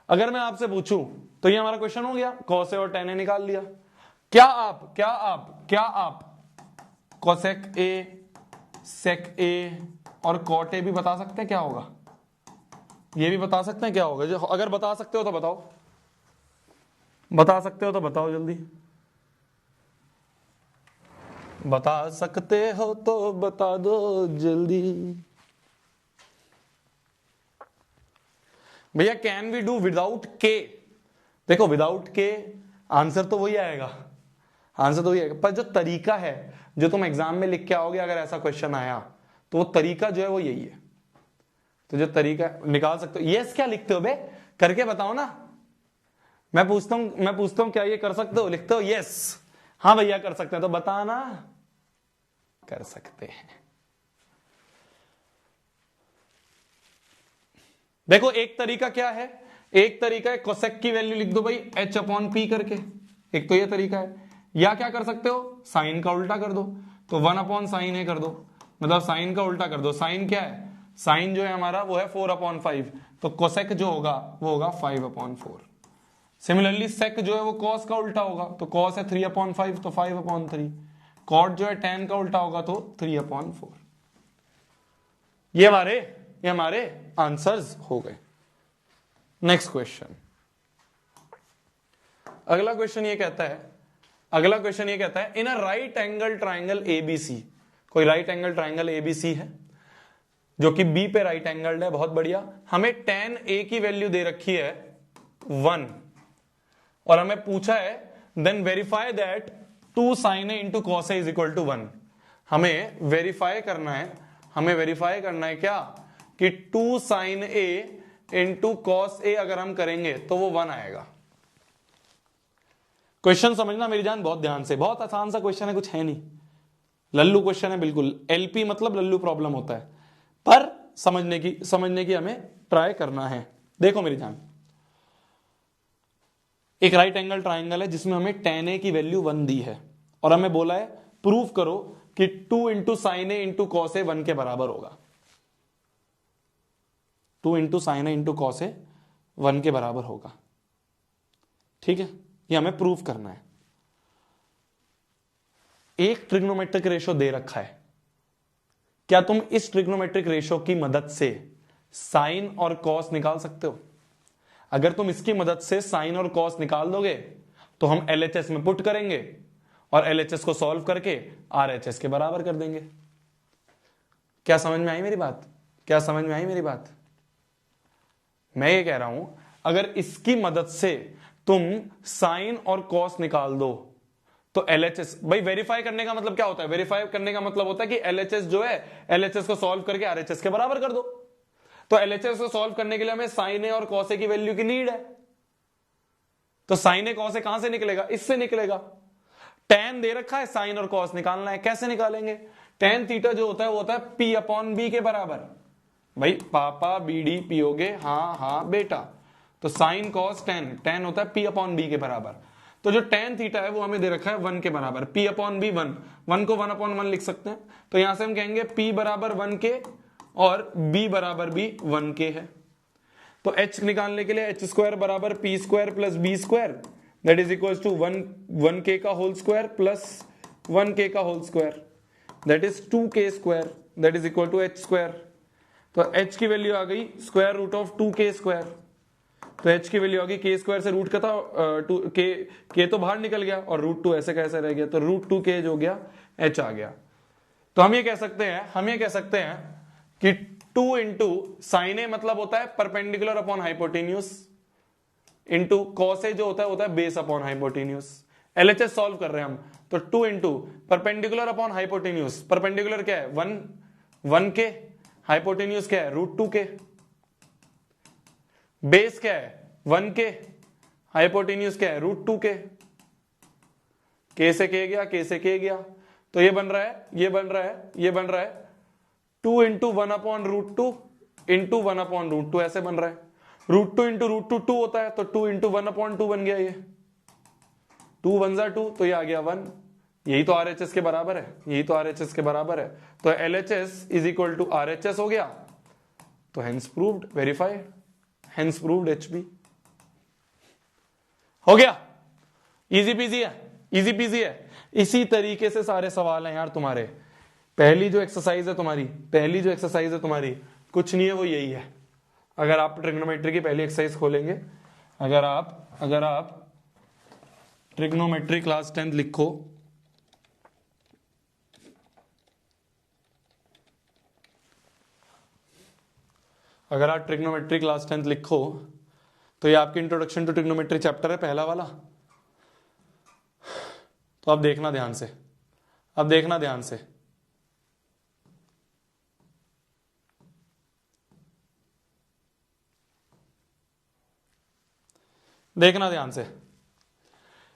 अगर मैं आपसे पूछूं तो ये हमारा क्वेश्चन हो गया, cos a और tan a निकाल लिया। क्या आप cosec a, sec a और cot a भी बता सकते हैं क्या होगा, ये भी बता सकते हैं क्या होगा? जो अगर बता सकते हो तो बताओ, जल्दी बता सकते हो तो बता दो जल्दी भैया। कैन वी डू विदाउट के, देखो विदाउट के आंसर तो वही आएगा, पर जो तरीका है जो तुम एग्जाम में लिख के आओगे अगर ऐसा क्वेश्चन आया तो वो तरीका जो है वो यही है। तो जो तरीका निकाल सकते हो, यस क्या लिखते हो बे, करके बताओ ना। मैं पूछता हूं क्या ये कर सकते हो, लिखते हो यस, हाँ भैया कर सकते हैं, तो बताना कर सकते हैं। देखो एक तरीका क्या है, एक तरीका है कोसेक की वैल्यू लिख दो भाई h अपॉन p करके, एक तो ये तरीका है। या क्या कर सकते हो, साइन का उल्टा कर दो, तो 1/sin a कर दो, मतलब साइन का उल्टा कर दो। साइन क्या है, साइन जो है हमारा वो है 4/5, तो कोसेक जो होगा वो होगा 5/4। सिमिलरली सेक जो है वो कॉस का उल्टा होगा, तो कॉस है 3/5 तो 5/3। कॉट जो है tan का उल्टा होगा तो 3/4। ये हमारे आंसर्स हो गए। नेक्स्ट क्वेश्चन, अगला क्वेश्चन ये कहता है in a right angle triangle ABC, कोई राइट एंगल ट्राइंगल एबीसी है जो कि बी पे राइट एंगल्ड है, बहुत बढ़िया। हमें tan a की वैल्यू दे रखी है 1 और हमें पूछा है then verify that 2 sin a into cos a is equal to 1। हमें वेरीफाई करना है क्या कि 2 sin a into cos a अगर हम करेंगे तो वो 1 आएगा। क्वेश्चन समझना मेरी जान बहुत ध्यान से, बहुत आसान सा क्वेश्चन है, कुछ है नहीं, लल्लू क्वेश्चन है बिल्कुल। एलपी मतलब लल्लू प्रॉब्लम होता है, पर समझने की हमें ट्राई करना है। देखो मेरी जान, एक राइट एंगल ट्राइंगल है जिसमें हमें tan a की वैल्यू 1 दी है और हमें बोला है प्रूव करो कि 2 into sin a into cos a 1 के बराबर होगा। 2 into sin a into cos a 1 के बराबर होगा। ठीक है, ये हमें प्रूव करना है। एक ट्रिग्नोमेट्रिक रेशो दे रखा है, क्या तुम इस ट्रिग्नोमेट्रिक रेशो की मदद से साइन और कॉस निकाल सकते हो? अगर तुम इसकी मदद से साइन और कॉस निकाल दोगे तो हम LHS में पुट करेंगे और LHS को सॉल्व करके RHS के बराबर कर देंगे। क्या समझ में आई मेरी बात? क्या समझ में आई मेरी बात? मैं ये कह रहा हूं, अगर इसकी मदद से तुम साइन और कॉस निकाल दो तो LHS, भाई वेरीफाई करने का मतलब क्या होता है? वेरीफाई करने का मतलब होता है कि LHS जो है, LHS को सॉल्व करके RHS के बराबर कर दो। तो LHS को सॉल्व करने के लिए हमें साइन ए और कॉस ए की वैल्यू की नीड है। तो साइन ए कॉस ए कहां से निकलेगा? इससे निकलेगा। tan दे रखा है, साइन और कॉस निकालना है, कैसे निकालेंगे? tan थीटा जो होता है वो होता है P अपॉन B के बराबर। भाई पापा BD पियोगे? हाँ हाँ बेटा। तो साइन कॉस tan होता है P अपॉन B के बराबर। तो जो tan थीटा है वो हमें दे रखा है 1 के बराबर, P अपॉन B 1 को 1 अपॉन 1 लिख सकते हैं। तो यहां से हम कहेंगे P बराबर 1 के और B बराबर भी 1 के है। तो h निकालने के लिए h स्क्वायर बराबर P square plus B square, that is equal to 1 k का होल स्क्वायर प्लस 1 k का whole square, that is 2 k square, that is equal to h square. तो h की वैल्यू आ गई square root of 2 k square. तो h की value आ गई, k स्क्वायर से रूट का था k तो बाहर निकल गया और रूट 2 ऐसे कैसे रह गया, तो रूट 2 k जो हो गया h आ गया। तो हम ये कह सकते हैं कि 2 इंटू साइन ए मतलब होता है perpendicular upon hypotenuse, into cos A जो होता है base upon hypotenuse. LHS solve कर रहे हैं हम, तो 2 into perpendicular upon hypotenuse, perpendicular क्या है 1 के, हाइपोटेन्यूस क्या है रूट 2 के, बेस क्या है 1 के, हाइपोटेन्यूस क्या है रूट 2 के से के गया, के से के गया। तो ये बन रहा है 2 into 1 upon root 2 into 1 upon root 2, ऐसे बन रहा है। रूट 2 इंटू रूट 2 2 होता है, तो 2 इंटू 1 अपॉन 2 बन गया, ये 2 1 2, तो ये आ गया 1। यही तो RHS के बराबर है, तो LHS is equal to RHS हो गया। तो hence proved, verified, hence proved HB हो गया। इजी पीजी है। इसी तरीके से सारे सवाल हैं यार तुम्हारे। पहली जो एक्सरसाइज है तुम्हारी कुछ नहीं है, वो यही है। अगर आप ट्रिग्नोमेट्री की पहली एक्सरसाइज खोलेंगे, अगर आप ट्रिग्नोमेट्री क्लास 10th लिखो, तो ये आपकी इंट्रोडक्शन टू ट्रिग्नोमेट्री चैप्टर है, पहला वाला। तो अब देखना ध्यान से, देखना ध्यान से।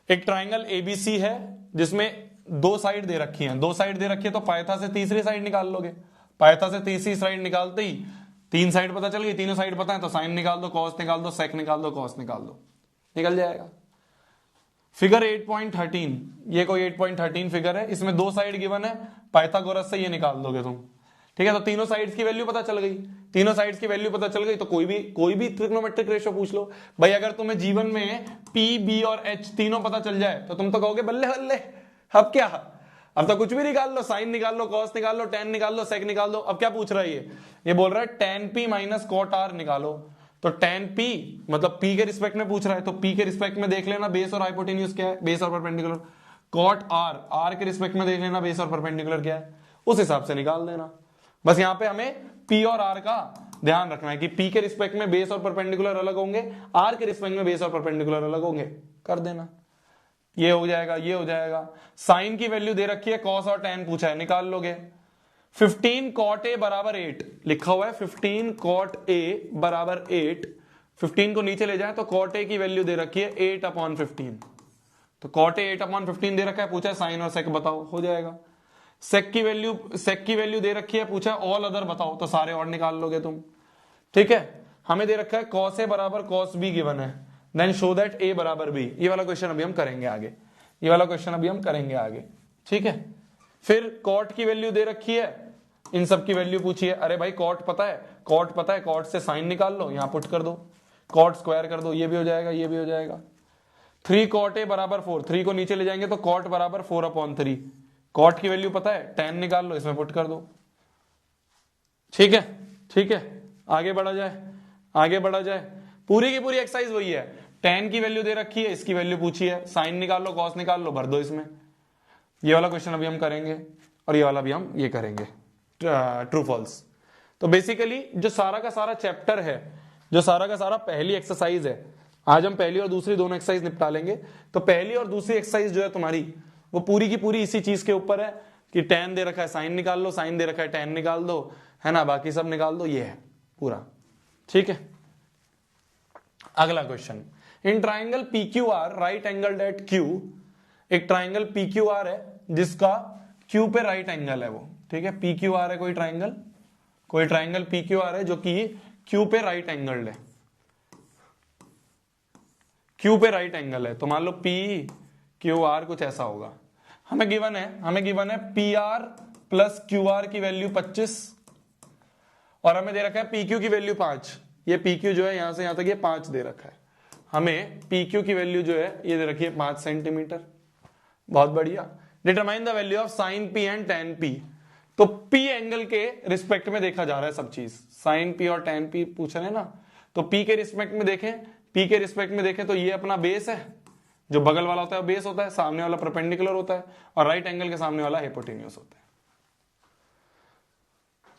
एक ट्राइंगल ABC है जिसमें 2 साइड दे रखी हैं, तो पाइथा से तीसरी साइड निकाल लोगे। पाइथा से तीसरी साइड निकालते ही 3 साइड पता चल गई, तीनों साइड पता है, तो साइन निकाल दो, कॉस निकाल दो, सेक निकाल दो, कॉस निकाल दो, निकल जाएगा। फिगर 8.13, ये कोई 8.13 फिगर है, इसमें 2 साइड गिवन है, पाइथागोरस से ये निकाल दोगे तुम, ठीक है। तो तीनों साइड्स की वैल्यू पता चल गई, तो कोई भी ट्रिग्नोमेट्रिक रेशो पूछ लो भाई। अगर तुम्हें जीवन में P, B और H तीनों पता चल जाए तो तुम तो कहोगे बल्ले बल्ले, अब क्या, अब तो कुछ भी निकाल लो, साइन निकाल लो, कॉस निकाल लो, tan निकाल लो, सेक निकाल लो। अब क्या पूछ रहा है ये बोल रहा है tan P minus cot R निकालो। तो tan P मतलब P के रिस्पेक्ट में पूछ रहा है, तो P के रिस्पेक्ट में देख लेना बेस और हाइपोटेन्यूस क्या है, बेस और परपेंडिकुलर। कॉट R के रिस्पेक्ट में देख लेना बेस और परपेंडिकुलर क्या है, उस हिसाब से निकाल देना। बस यहाँ पे हमें P और R का ध्यान रखना है कि P के रिस्पेक्ट में बेस और परपेंडिकुलर अलग होंगे, R के रिस्पेक्ट में बेस और परपेंडिकुलर अलग होंगे, कर देना। ये हो जाएगा। साइन की वैल्यू दे रखी है, कॉस और tan पूछा है, निकाल लोगे। 15 cot A बराबर 8 लिखा हुआ है, 15 cot A बराबर 8। 15 को नीचे ले जाए तो cot A की वैल्यू दे रखी है 8/15, तो cot A 8/15 दे रखा है, पूछा है साइन और सेक बताओ, हो जाएगा। सेक की वैल्यू दे रखी है, पूछा है ऑल अदर बताओ, तो सारे और निकाल लोगे तुम, ठीक है। हमें दे रखा है cos A बराबर cos B गिवन है, देन शो दैट A बराबर B। ये वाला क्वेश्चन अभी हम करेंगे आगे, ठीक है। फिर cot की वैल्यू दे रखी है, इन सब की वैल्यू पूछी है। अरे भाई cot पता है, cot से साइन निकाल लो, यहां पुट कर दो, cot स्क्वायर कर दो, ये भी हो जाएगा। 3 cot a बराबर 4, 3 को नीचे ले जाएंगे तो cot बराबर 4/3। cot की वैल्यू पता है, tan निकाल लो, इसमें पुट कर दो। ठीक है, ठीक है, आगे बढ़ा जाए, आगे बढ़ा जाए। पूरी की पूरी एक्सरसाइज वही है, tan की वैल्यू दे रखी है, इसकी वैल्यू पूछी है, साइन निकाल लो, cos निकाल लो, भर दो इसमें। ये वाला क्वेश्चन अभी हम करेंगे और ये वाला भी हम ये करेंगे, ट्रू फॉल्स। तो बेसिकली जो सारा का सारा चैप्टर है, जो सारा का सारा पहली एक्सरसाइज है, आज हम पहली और दूसरी दोनों एक्सरसाइज निपटा लेंगे। तो पहली और दूसरी एक्सरसाइज जो है तुम्हारी, वो पूरी की पूरी इसी चीज के ऊपर है कि tan दे रखा है साइन निकाल लो, साइन दे रखा है tan निकाल दो, है ना, बाकी सब निकाल दो, ये है पूरा। ठीक है, अगला question, in triangle PQR right angle at Q, एक ट्राइंगल PQR है जिसका Q पे राइट एंगल है वो। ठीक है, PQR है कोई ट्राइंगल, कोई ट्राइंगल PQR है जो कि Q पे राइट एंगल है, Q पे राइट एंगल है। तो मान लो PQR कुछ ऐसा होगा, हमें गिवन है PR प्लस QR की वैल्यू 25 और हमें दे रखा है PQ की वैल्यू 5। ये PQ जो है यहां से यहां तक ये 5 दे रखा है, हमें PQ की वैल्यू जो है ये दे रखी है 5 सेंटीमीटर। बहुत बढ़िया। Determine the value of sine P and tan P। तो P एंगल के रिस्पेक्ट में देखा जा रहा है सब चीज, साइन P और tan P पूछ रहे हैं ना, तो P के रिस्पेक्ट में देखें, P के रिस्पेक्ट में देखें तो ये अपना बेस है, जो बगल वाला होता है बेस होता है, सामने वाला परपेंडिकुलर होता है और राइट एंगल के सामने वाला हाइपोटेन्यूस होता है।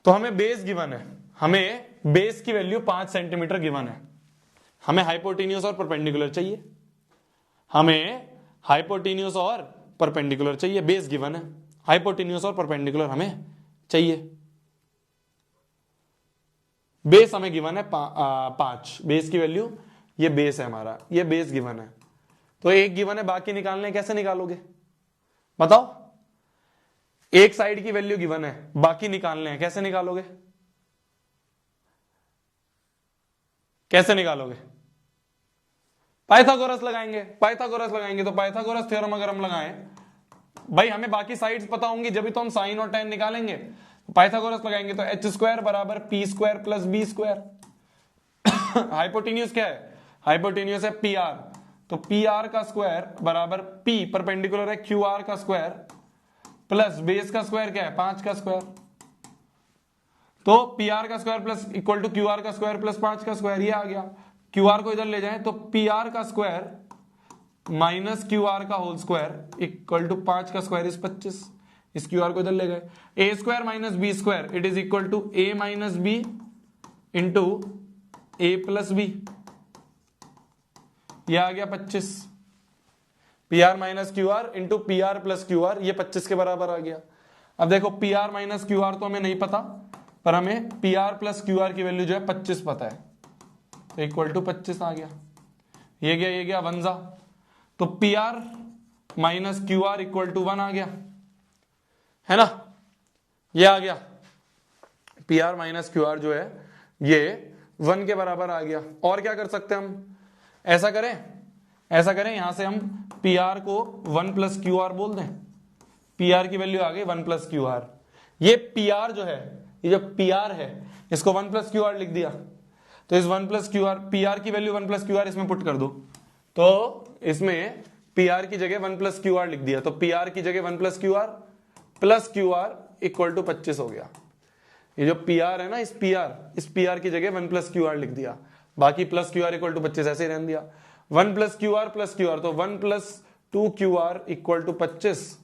तो हमें बेस गिवन है, हमें बेस की वैल्यू 5 सेंटीमीटर गिवन है, हमें हाइपोटेन्यूस और परपेंडिकुलर चाहिए, हमें हाइपोटेन्यूस और परपेंडिकुलर चाहिए, बेस गिवन है, हाइपोटेन्यूस और परपेंडिकुलर हमें चाहिए। बेस हमें गिवन है 5, बेस की वैल्यू, ये बेस है हमारा, ये बेस गिवन है। तो एक गिवन है, बाकी निकालने, कैसे निकालोगे बताओ? एक साइड की वैल्यू गिवन है, बाकी निकालने हैं, कैसे निकालोगे? कैसे निकालोगे? पाइथागोरस लगाएंगे, पाइथागोरस लगाएंगे। तो पाइथागोरस थ्योरम अगर हम लगाएं, भाई हमें बाकी साइड्स पता होंगी जब भी तो हम साइन और tan निकालेंगे। पाइथागोरस लगाएंगे तो h² बराबर p² प्लस b²। हाइपोटेन्यूस क्या है? हाइपोटेन्यूस है PR, तो PR का स्क्वायर बराबर P परपेंडिकुलर है QR का स्क्वायर प्लस बेस का स्क्वायर क्या है? 5 का स्क्वायर। तो PR का square plus equal to QR का स्क्वायर प्लस 5 का स्क्वायर, ये आ गया। QR को इधर ले जाएं तो PR का स्क्वायर माइनस QR का होल स्क्वायर इक्वल टू 5 का स्क्वायर इज 25। इस QR को इधर ले गए, A² minus B² it is equal to A minus B into A plus B, ये आ गया 25। PR minus QR into PR plus QR, ये 25 के बराबर आ गया। अब देखो PR माइनस QR तो हमें नहीं पता, पर हमें PR प्लस QR की वैल्यू जो है 25 पता है, तो इक्वल टू 25 आ गया। ये गया 1 जा, तो PR minus QR equal to 1 आ गया, है ना, ये आ गया। PR माइनस QR जो है ये 1 के बराबर आ गया। और क्या कर सकते हैं हम? ऐसा करें यहां से हम PR को 1 प्लस QR बोल दें, PR की वैल्यू आ गई 1 प्लस QR। ये PR जो है, ये जो PR है इसको 1 प्लस QR लिख दिया, तो इस 1 प्लस QR, PR की वैल्यू 1 प्लस QR इसमें पुट कर दो, तो इसमें PR की जगह 1 प्लस QR लिख दिया, तो PR की जगह 1 प्लस QR इक्वल टू 25 हो गया। ये जो PR है ना, इस PR की जगह 1 प्लस QR लिख दिया, बाकी प्लस QR इक्वल टू 25 ऐसे ही रहने दिया। 1 प्लस QR, तो 1 प्लस 2QR इक्वल टू 25,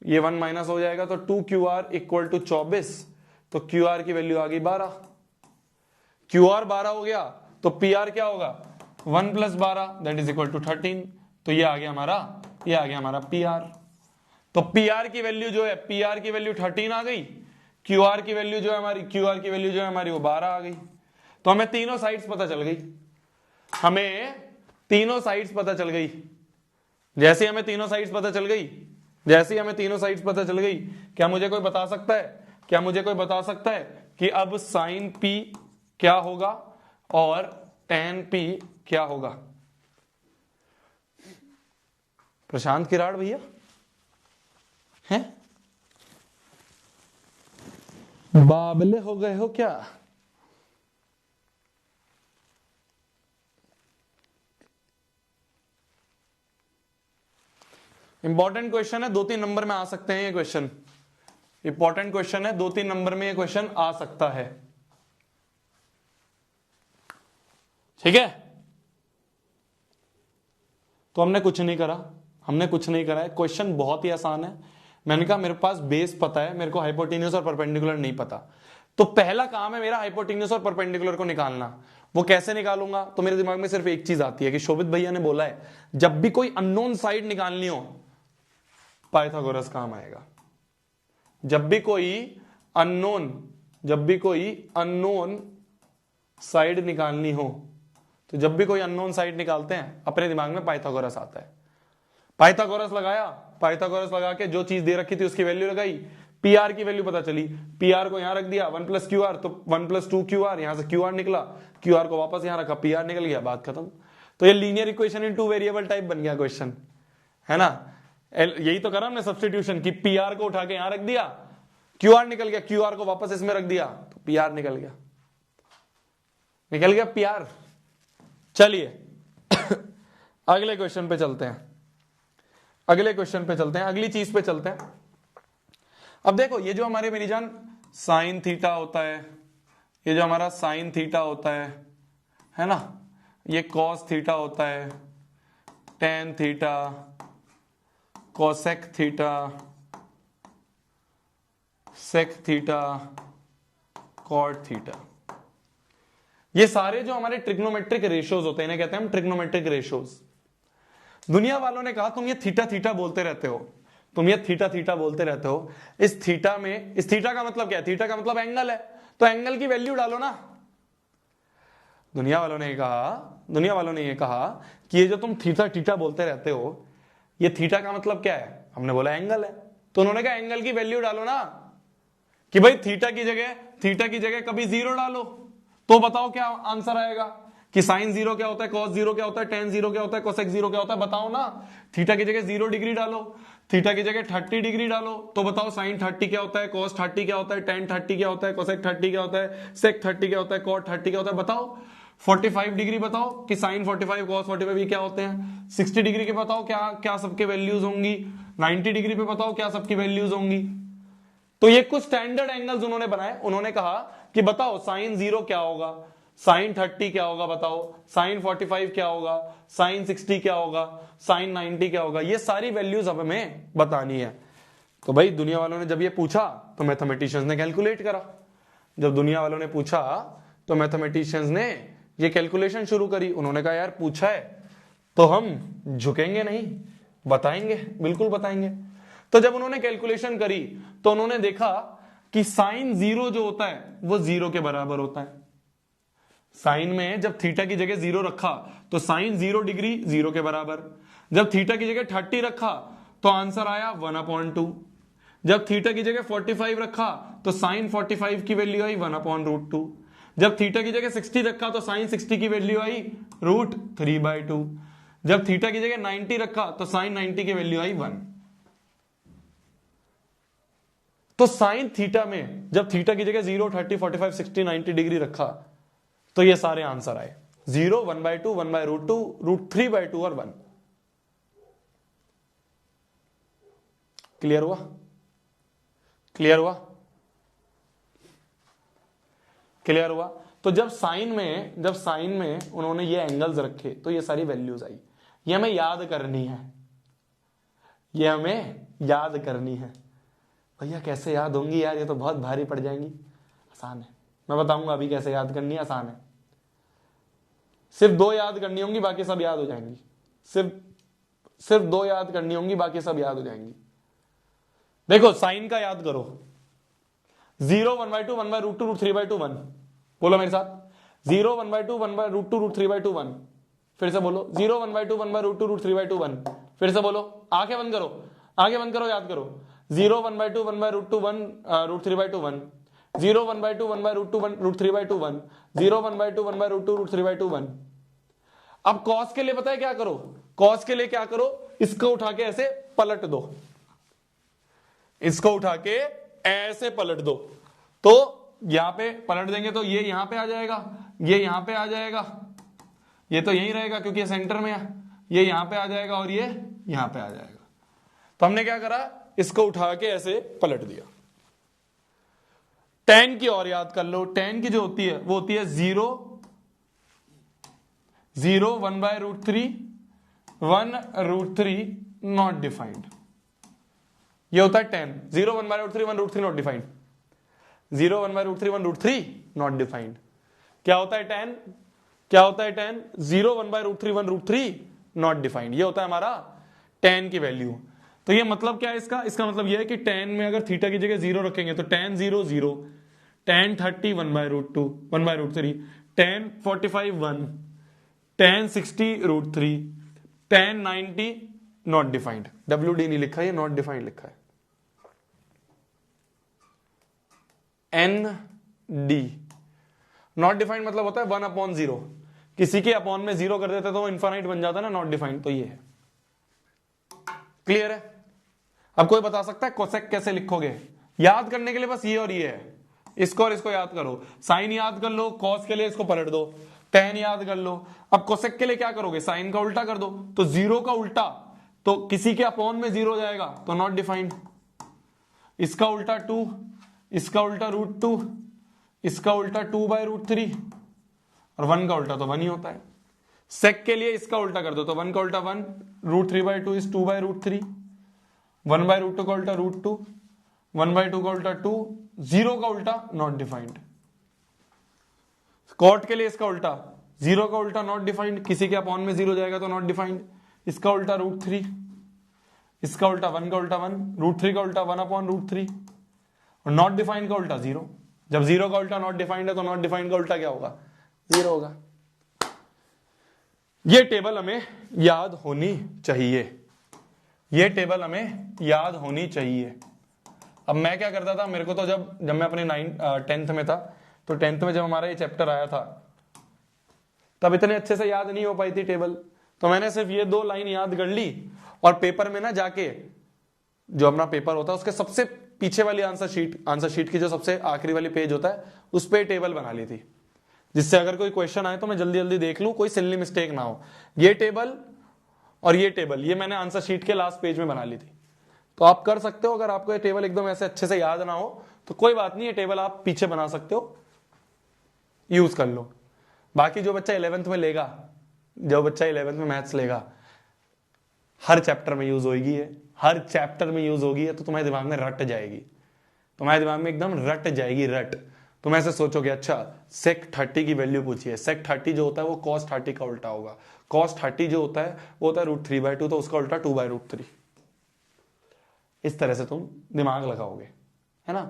ये 1 माइनस हो जाएगा तो 2QR इक्वल टू 24, तो QR की वैल्यू आ गई 12। QR 12 हो गया तो PR क्या होगा? 1 plus 12 that is equal to 13, तो ये आ गया हमारा PR। तो PR की वैल्यू जो है, PR की वैल्यू 13 आ गई, QR की वैल्यू जो है हमारी वो 12 आ गई। तो हमें तीनों साइड्स पता चल गई, जैसे हमें तीनों साइड्स पता चल गई, क्या मुझे कोई बता सकता है कि अब साइन P क्या होगा और tan P क्या होगा? प्रशांत किराड़ भैया हैं? बाबले हो गए हो क्या? इंपॉर्टेंट क्वेश्चन है, 2-3 नंबर में आ सकते हैं ये क्वेश्चन। इंपॉर्टेंट क्वेश्चन है, 2-3 नंबर में ये क्वेश्चन आ सकता है। ठीक है, तो हमने कुछ नहीं करा, हमने कुछ नहीं करा है। क्वेश्चन बहुत ही आसान है। मैंने कहा मेरे पास बेस पता है, मेरे को हाइपोटेन्यूस और परपेंडिकुलर नहीं पता, तो पहला काम है मेरा हाइपोटेन्यूस और परपेंडिकुलर को निकालना। वो कैसे निकालूंगा? तो मेरे दिमाग में सिर्फ एक चीज आती है कि शोभित भैया ने बोला है जब भी कोई अननोन साइड निकालनी हो पाइथागोरस काम आएगा। जब भी कोई अननोन साइड निकालनी हो, तो जब भी कोई अननोन साइड निकालते हैं अपने दिमाग में पाइथागोरस आता है। पाइथागोरस लगाया, पाइथागोरस लगा के जो चीज दे रखी थी उसकी वैल्यू लगाई, पी आर की वैल्यू पता चली, पी आर को यहां रख दिया 1 + QR, तो 1 + 2 QR, यहां से QR निकला, QR को वापस यहां रखा, पी आर निकल गया, बात खत्म। तो ये linear equation in 2 variable type बन गया क्वेश्चन, है ना। यही तो करा हमने सब्स्टिट्यूशन की, पी आर को उठा के यहां रख दिया, QR निकल गया, QR को वापस इसमें रख दिया, तो पी आर निकल गया पी आर। चलिए अगले क्वेश्चन पे चलते हैं, अगली चीज पे चलते हैं। अब देखो ये जो हमारे मेरी जान साइन थीटा होता है, ये जो हमारा साइन थीटा होता है ना, ये कॉस थीटा होता है, tan theta, cosec theta, sec theta, cot theta, ये सारे जो हमारे ट्रिग्नोमेट्रिक रेशियोज होते हैं, इन्हें कहते हैं हम ट्रिग्नोमेट्रिक रेशियोज। दुनिया वालों ने कहा तुम ये थीटा थीटा बोलते रहते हो, तुम ये थीटा थीटा बोलते रहते हो, इस थीटा में, इस थीटा का मतलब क्या है? थीटा का मतलब एंगल है, तो एंगल की वैल्यू डालो ना। दुनिया वालों ने ये कहा कि ये जो तुम थीटा थीटा बोलते रहते हो, ये थीटा का मतलब क्या है? हमने बोला एंगल है, तो उन्होंने कहा एंगल की वैल्यू डालो ना, कि भाई थीटा की जगह कभी 0 डालो, तो बताओ क्या आंसर आएगा, कि साइन 0 क्या होता है, कॉस 0 क्या होता है, टेन 0 क्या होता है, कोसेक 0 क्या होता है, बताओ ना। थीटा की जगह 0 डिग्री डालो, थीटा की जगह 30 डिग्री डालो, तो बताओ साइन 30 क्या होता है, कॉस 30 क्या होता है, टेन 30 क्या होता है, कोसेक 30 क्या होता है, सेक 30 क्या होता है, कॉट 30 क्या होता है, बताओ। 45 डिग्री बताओ कि साइन 45 कॉस 45 ये क्या होते हैं। 60 डिग्री के बताओ क्या क्या सबके वैल्यूज होंगी। 90 डिग्री पे बताओ क्या सबकी वैल्यूज होंगी। तो ये कुछ स्टैंडर्ड एंगल्स उन्होंने बनाए। उन्होंने कहा कि बताओ साइन 0 क्या होगा, साइन 30 क्या होगा, बताओ साइन 45 क्या होगा, साइन 60 क्या होगा, साइन 90 क्या होगा। ये सारी वैल्यूज अब हमें बतानी है। तो भाई दुनिया वालों ने जब ये पूछा तो मैथमेटिशियंस ने कैलकुलेट करा। जब दुनिया वालों ने पूछा तो मैथमेटिशियंस ने ये कैलकुलेशन शुरू करी। उन्होंने कहा यार पूछा है तो हम झुकेंगे नहीं, बताएंगे, बिल्कुल बताएंगे। तो जब उन्होंने कैलकुलेशन करी तो उन्होंने देखा कि साइन 0 जो होता है वो 0 के बराबर होता है। साइन में जब थीटा की जगह 0 रखा तो साइन 0 डिग्री 0 के बराबर। जब थीटा की जगह 30 रखा तो आंसर आया 1/2। जब थीटा की जगह 45 रखा तो साइन 45 की वैल्यू आई 1/√2। जब थीटा की जगह 60 रखा तो साइन 60 की वैल्यू आई √3/2। जब थीटा की जगह 90 रखा तो साइन 90 की वैल्यू आई 1। तो साइन थीटा में जब थीटा की जगह 0, 30, 45, 60, 90 डिग्री रखा तो ये सारे आंसर आए 0, 1/2, 1/√2, √3/2 और 1। क्लियर हुआ? क्लियर हुआ? क्लियर हुआ? तो जब साइन में उन्होंने ये एंगल्स रखे तो ये सारी वैल्यूज आई। ये हमें याद करनी है, ये हमें याद करनी है। भैया कैसे याद होंगी यार, ये तो बहुत भारी पड़ जाएंगी। आसान है, मैं बताऊंगा अभी कैसे याद करनी है। आसान है, सिर्फ 2 याद करनी होंगी, बाकी सब याद हो जाएंगी। सिर्फ 2 याद करनी होंगी, बाकी सब याद हो जाएंगी। देखो साइन का याद करो, 0, 1/2, 1/√2, √3/2, 1। बोलो मेरे साथ, 0, 1/2, 1/√2, √3/2, 1। फिर से बोलो 0, 1/2, 1/√2, √3/2, 1। फिर से बोलो, आंखें बंद करो, आंखें बंद करो, याद करो। 0, 1/2, 1/√2, 1, √3/2, 1। 0, 1/2, 1/√2, 1, √3/2, 1। 0, 1/2, 1/√2, √3/2, 1। अब कॉस के लिए पता है क्या करो? कॉस के लिए क्या करो? इसको उठा के ऐसे पलट दो, इसको उठा के ऐसे पलट दो। तो यहां पे पलट देंगे तो ये यहां पे आ जाएगा, ये यहां पे आ जाएगा, ये तो यहीं रहेगा क्योंकि ये सेंटर में है। ये यहां पे आ जाएगा और ये यहां पे आ जाएगा। तो हमने क्या करा, इसको उठा के ऐसे पलट दिया। tan की और याद कर लो, tan की जो होती है वो होती है 0 0 1/√3 1√3 नॉट डिफाइंड। ये होता है tan 0 1/√3 1√3 not defined. 0 1/√3 1√3 not defined. क्या होता है tan? क्या होता है tan? 0 1/√3 1√3 not defined. ये होता है हमारा tan की वैल्यू। तो ये मतलब क्या है इसका? इसका मतलब ये है कि tan में अगर थीटा की जगह 0 रखेंगे तो tan 0 0, tan 30 1/√2 1/√3, tan 45 1, tan 60 √3, tan 90 not defined. WD नहीं लिखा, ये नॉट डिफाइंड लिखा है। ND नॉट डिफाइंड मतलब होता है 1/0। किसी के अपॉन में 0 कर देते तो वो इनफाइनाइट बन जाता है ना, नॉट डिफाइंड। तो ये है, क्लियर है? अब कोई बता सकता है कोसेक कैसे लिखोगे? याद करने के लिए बस ये और ये है, इसको और इसको याद करो। साइन याद कर लो, कॉस के लिए इसको पलट दो, tan याद कर लो। अब कोसेक के लिए क्या करोगे? साइन का उल्टा कर दो। तो 0 का उल्टा तो किसी के अपॉन में 0 जाएगा तो नॉट डिफाइंड। इसका उल्टा 2, इसका उल्टा √2, इसका उल्टा 2/√3 और 1 का उल्टा तो 1 ही होता है। सेक के लिए इसका उल्टा कर दो तो 1 का उल्टा 1, √3/2 इज 2/√3, 1/√2 का उल्टा √2, 1/2 का उल्टा 2, 0 का उल्टा नॉट डिफाइंड। कॉट के लिए इसका उल्टा 0 का उल्टा नॉट डिफाइंड, किसी के अपॉन में 0 जाएगा तो नॉट डिफाइंड। इसका उल्टा √3, इसका उल्टा 1 का उल्टा 1, √3 का उल्टा 1/√3 और नॉट डिफाइंड का उल्टा 0। जब 0 का उल्टा नॉट डिफाइंड है तो नॉट डिफाइंड का उल्टा क्या होगा? 0 होगा। ये टेबल हमें याद होनी चाहिए, ये टेबल हमें याद होनी चाहिए। अब मैं क्या करता था, मेरे को तो जब मैं अपने 10th में था, तो 10th में जब हमारा ये चैप्टर आया था तब इतने अच्छे से याद नहीं हो पाई थी टेबल। तो मैंने सिर्फ ये 2 लाइन याद कर ली और पेपर में ना जाके, जो अपना पेपर होता है उसके सबसे पीछे वाली आंसर शीट की जो सबसे आखिरी वाली पेज होता है उस पे टेबल बना ली थी, जिससे अगर कोई क्वेश्चन आए तो मैं जल्दी जल्दी देख लूं, कोई सिल्ली मिस्टेक ना हो। ये टेबल और ये टेबल ये मैंने आंसर शीट के लास्ट पेज में बना ली थी। तो आप कर सकते हो, अगर आपको ये टेबल एकदम ऐसे अच्छे से याद ना हो तो कोई बात नहीं, ये टेबल आप पीछे बना सकते हो, यूज कर लो। बाकी जो बच्चा 11th में लेगा, जो बच्चा 11th में मैथ्स लेगा, हर चैप्टर में यूज होगी है, हर चैप्टर में यूज होगी है, तो तुम्हारे दिमाग में रट जाएगी, तुम्हारे दिमाग में एकदम रट जाएगी, रट। तुम ऐसे सोचोगे अच्छा sec 30 की वैल्यू पूछी है, sec 30 जो होता है वो cos 30 का उल्टा होगा, cos 30 जो होता है वो होता है √3/2, तो उसका उल्टा 2/√3। इस तरह से तुम दिमाग लगाओगे, है ना।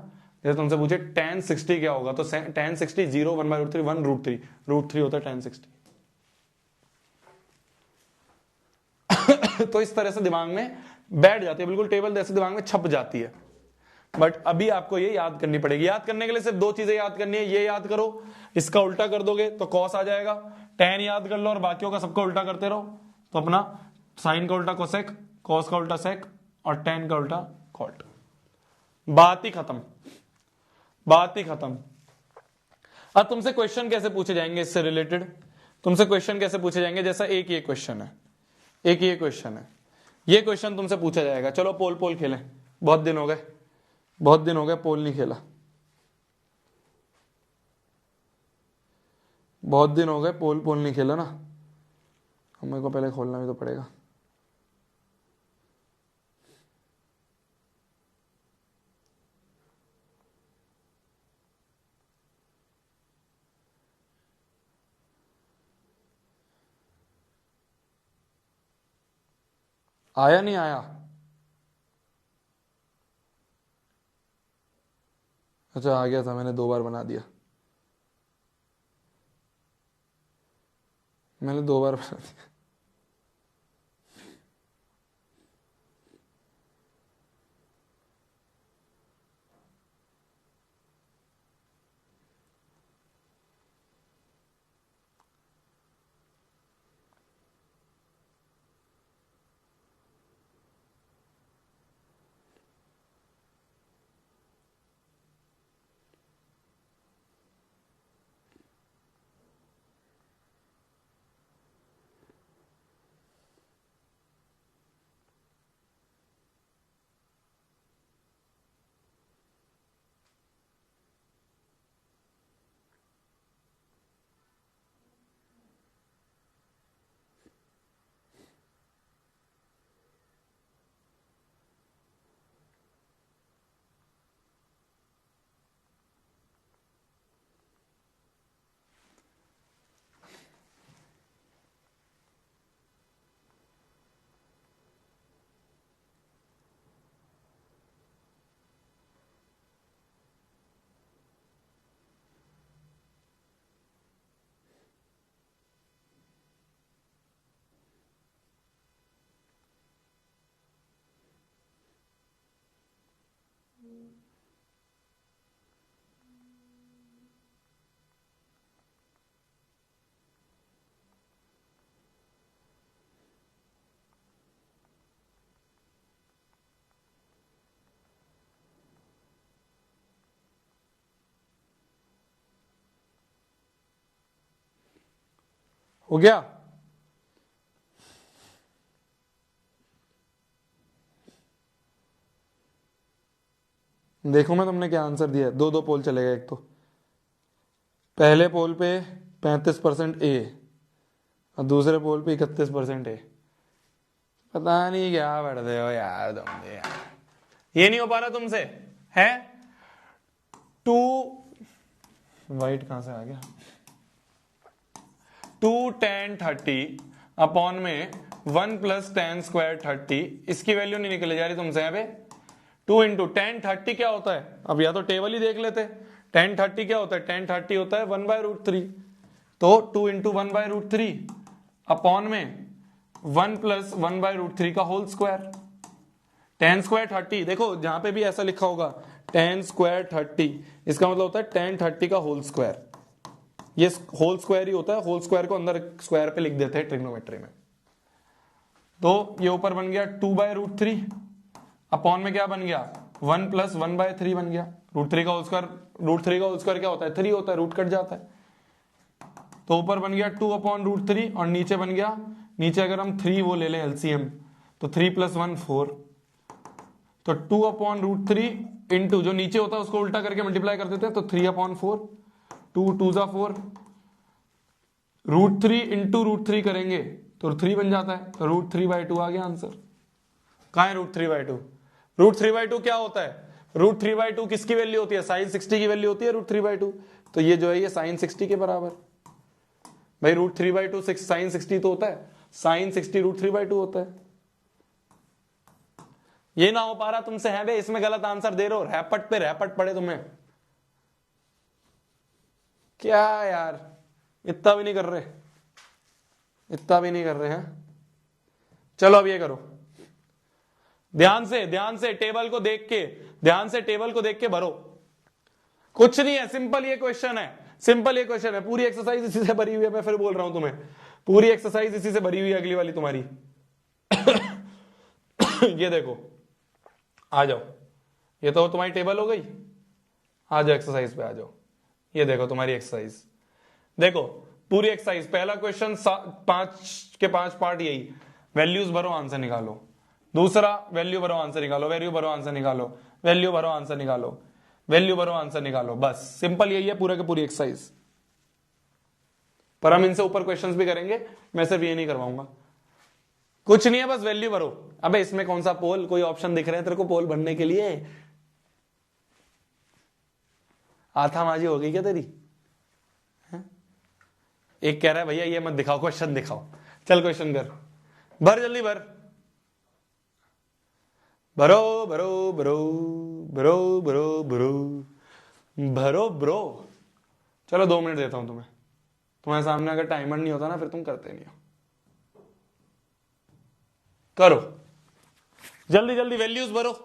जैसे तुमसे पूछे tan 60 क्या होगा, तो tan 60 0 1/√3 1 √3, √3 होता है tan 60। तो इस तरह से दिमाग में बैठ जाती है, बिल्कुल टेबल जैसे दिमाग में छप जाती है। बट अभी आपको ये याद करनी पड़ेगी। याद करने के लिए सिर्फ 2 चीजें याद करनी है, ये याद करो, इसका उल्टा कर दोगे तो कॉस आ जाएगा, tan याद कर लो और बाकियों का सबका उल्टा करते रहो, तो अपना साइन का उल्टा कोसेक, कॉस का उल्टा सेक और tan का उल्टा कॉट। बात ही खत्म, बात ही खत्म। अब तुमसे क्वेश्चन कैसे पूछे जाएंगे इससे रिलेटेड? तुमसे क्वेश्चन कैसे पूछे जाएंगे? जैसा एक ये क्वेश्चन है, एक ये क्वेश्चन है, ये क्वेश्चन तुमसे पूछा जाएगा। चलो पोल खेलें, बहुत दिन हो गए, बहुत दिन हो गए पोल नहीं खेला, बहुत दिन हो गए पोल नहीं खेला ना। हमें को पहले खोलना भी तो पड़ेगा। आया नहीं आया? अच्छा आ गया था, मैंने 2 बार बना दिया, मैंने 2 बार बना दिया। हो गया? देखो मैं तुमने क्या आंसर दिया है। दो दो पोल चलेगा। एक तो पहले पोल पे 35% ए और दूसरे पोल पे 31% ए। पता नहीं क्या पढ़ते हो यार तुम यार, ये नहीं हो पा रहा तुमसे है। 2 वाइट कहां से आ गया? 2 tan 30 अपॉन में 1 + tan स्क्वायर 30, इसकी वैल्यू नहीं निकले जा रही तुमसे यहाँ पे। 2 इंटू tan 30 क्या होता है? अब या तो टेबल ही देख लेते। tan 30 क्या होता है? tan 30 होता है 1/√3। तो 2 इंटू 1/√3 अपॉन में 1 + 1/√3 का होल स्क्वायर। tan स्क्वायर 30, देखो जहां पे भी ऐसा लिखा होगा tan स्क्वायर 30, इसका मतलब होता है tan 30 का होल स्क्वायर। ये होल स्क्वायर ही होता है, होल स्क्वायर को अंदर स्क्वायर पे लिख देते हैं ट्रिग्नोमेट्री में। तो ये ऊपर बन गया 2/√3 अपॉन में क्या बन गया? 1 + 1/3 बन गया। √3 का होल स्क्वायर, √3 का होल स्क्वायर क्या होता है? 3 होता है, रूट कट जाता है। तो ऊपर बन गया 2/√3 और नीचे बन गया, नीचे अगर हम 3 वो ले लें एलसीएम तो 3 + 1 4, तो 2/√3 इंटू जो नीचे होता है उसको उल्टा करके मल्टीप्लाई कर देते हैं तो 3/4, 2 2 4, √3 इंटू √3 करेंगे तो 3 बन जाता है, तो √3/2 आ गया आंसर। कहां है √3/2? √3/2 क्या होता है? √3/2 किसकी वैल्यू होती है? sin 60 की वैल्यू होती है √3/2। तो ये जो है ये sin 60 के बराबर। भाई √3/2 sin 60 तो होता है, sin 60 √3/2 होता है। ये ना हो पा रहा तुमसे है बे, इसमें गलत आंसर दे रहे हो, रैपट पे रैपट पड़े तुम्हें। क्या यार, इतना भी नहीं कर रहे, इतना भी नहीं कर रहे हैं। चलो अब ये करो, ध्यान से टेबल को देख के, ध्यान से टेबल को देख के भरो। कुछ नहीं है, सिंपल ये क्वेश्चन है, सिंपल ये क्वेश्चन है। पूरी एक्सरसाइज इसी से भरी हुई है, मैं फिर बोल रहा हूं तुम्हें, पूरी एक्सरसाइज इसी से भरी हुई है अगली वाली तुम्हारी। ये देखो, आ जाओ, ये तो तुम्हारी टेबल हो गई। आ जाओ एक्सरसाइज पे आ जाओ। ये देखो तुम्हारी एक्सरसाइज, देखो पूरी एक्सरसाइज। पहला क्वेश्चन 5 के 5 पार्ट यही, वैल्यूज भरो आंसर निकालो। दूसरा वैल्यू भरो आंसर निकालो, वैल्यू भरो आंसर निकालो, वैल्यू भरो आंसर निकालो, वैल्यू भरो आंसर निकालो। बस सिंपल यही है पूरा के पूरी एक्सरसाइज। पर हम इनसे ऊपर क्वेश्चंस भी करेंगे, मैं सिर्फ ये नहीं करवाऊंगा। कुछ नहीं है, बस वैल्यू भरो। अबे इसमें कौन सा पोल, कोई ऑप्शन दिख रहे हैं तेरे को पोल भरने के लिए? आथा माजी हो गई क्या तेरी? एक कह रहा है भैया ये मत दिखाओ, क्वेश्चन दिखाओ। चल क्वेश्चन कर, भर जल्दी भर, भरो भरो भरो भरो भरो भरो भरो ब्रो। चलो 2 मिनट देता हूं तुम्हें, तुम्हारे सामने अगर टाइमर नहीं होता ना फिर तुम करते नहीं हो। करो जल्दी जल्दी, वैल्यूज भरो।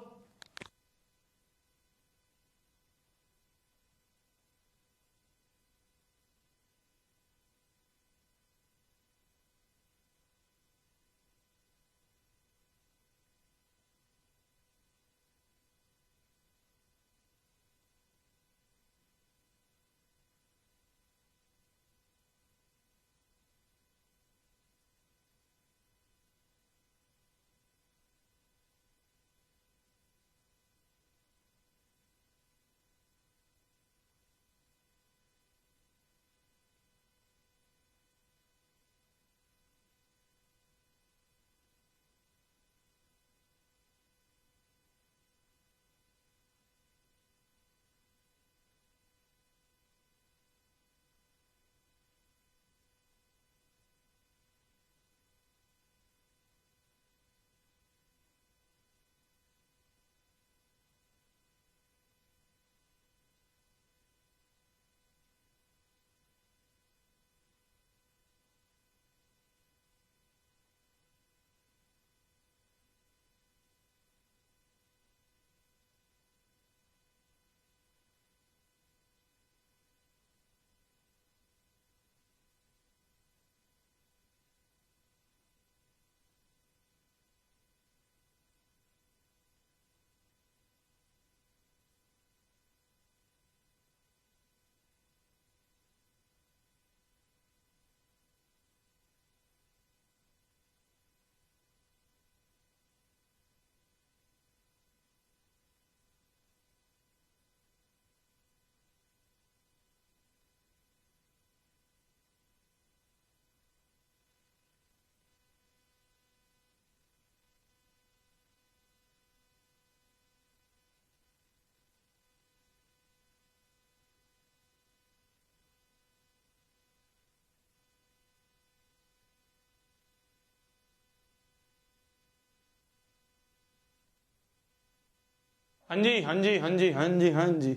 हाँ जी हाँ जी हाँ जी हाँ जी हाँ जी।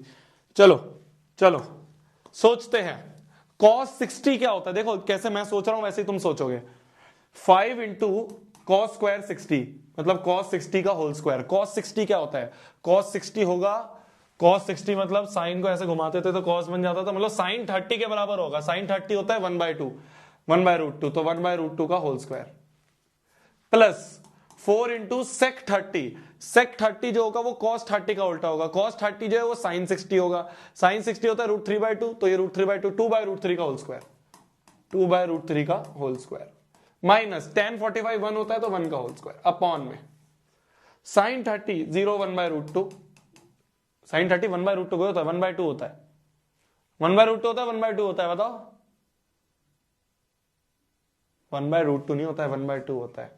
चलो चलो सोचते हैं cos 60 क्या होता है। देखो कैसे मैं सोच रहा हूं वैसे ही तुम सोचोगे। 5 इंटू कॉस स्क्वायर 60 मतलब cos 60 का होल स्क्वायर। cos 60 क्या होता है? cos 60 होगा, cos 60 मतलब साइन को ऐसे घुमाते थे तो cos बन जाता था, मतलब साइन 30 के बराबर होगा। साइन 30 होता है 1/2, 1/√2, तो 1/√2 का whole square plus 4 into sec 30। Sec 30 जो होगा वो cos 30 का उल्टा होगा। cos 30 जो है वो sin 60 होगा। sin 60 होता है √3/2, तो ये √3/2 2/√3 का होल स्क्वायर, 2/√3 का होल स्क्वायर माइनस tan 45 1 होता है तो 1 का होल स्क्वायर अपॉन में sin 30 0 1/√2। sin 30 1/√2 को होता है 1/2 होता है 1/√2 होता है 1/2 होता है बताओ। 1/√2 नहीं होता है 1/2 होता है।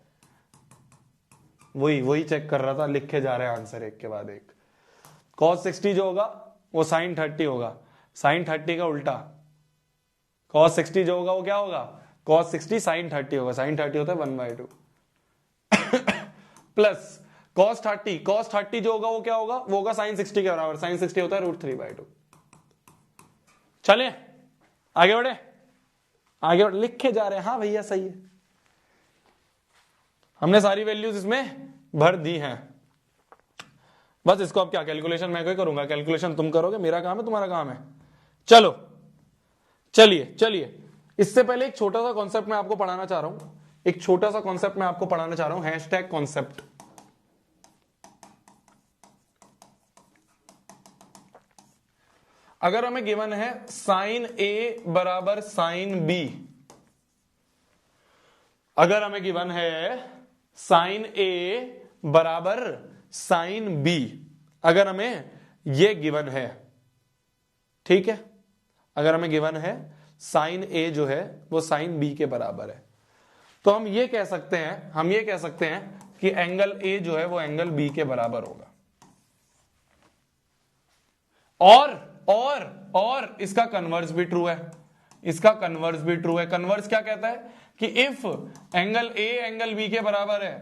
वही चेक कर रहा था, लिखे जा रहे हैं आंसर एक के बाद एक। cos 60 जो होगा वो sin 30 होगा, sin 30 का उल्टा cos 60 जो होगा वो क्या होगा? cos 60 sin 30 होगा, sin 30 होता है 1/2 प्लस cos 30 जो होगा वो क्या होगा? वो होगा sin 60 के बराबर, sin 60 होता है √3/2। चले आगे बढ़े, आगे बढ़े, लिखे जा रहे हैं। हाँ भैया सही है, हमने सारी वैल्यूज इसमें भर दी हैं। बस इसको अब क्या कैलकुलेशन मैं कोई करूंगा, कैलकुलेशन तुम करोगे, मेरा काम है तुम्हारा काम है। चलो चलिए इससे पहले एक छोटा सा कॉन्सेप्ट मैं आपको पढ़ाना चाह रहा हूं, एक छोटा सा कॉन्सेप्ट मैं आपको पढ़ाना चाह रहा हूं, हैशटैग कॉन्सेप्ट। अगर हमें गिवन है साइन ए बराबर साइन बी, अगर हमें गिवन है साइन ए बराबर साइन बी, अगर हमें ये गिवन है, ठीक है, अगर हमें गिवन है साइन ए जो है वो साइन बी के बराबर है, तो हम ये कह सकते हैं कि एंगल ए जो है वो एंगल बी के बराबर होगा। और इसका कन्वर्स भी ट्रू है, इसका कन्वर्स भी ट्रू है। कन्वर्स क्या कहता है कि if angle A angle B के बराबर है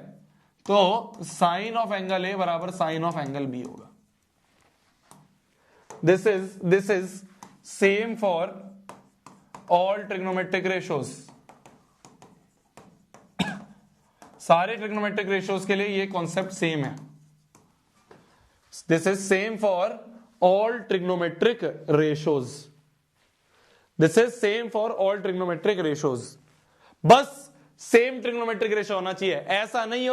तो साइन ऑफ एंगल ए बराबर साइन ऑफ एंगल बी होगा। This is same for all trigonometric ratios. सारे ट्रिग्नोमेट्रिक रेशियोज के लिए ये कॉन्सेप्ट सेम है। This is same for all trigonometric ratios, this is same for all trigonometric ratios. बस same trigonometric ratio होना चाहिए। ऐसा नहीं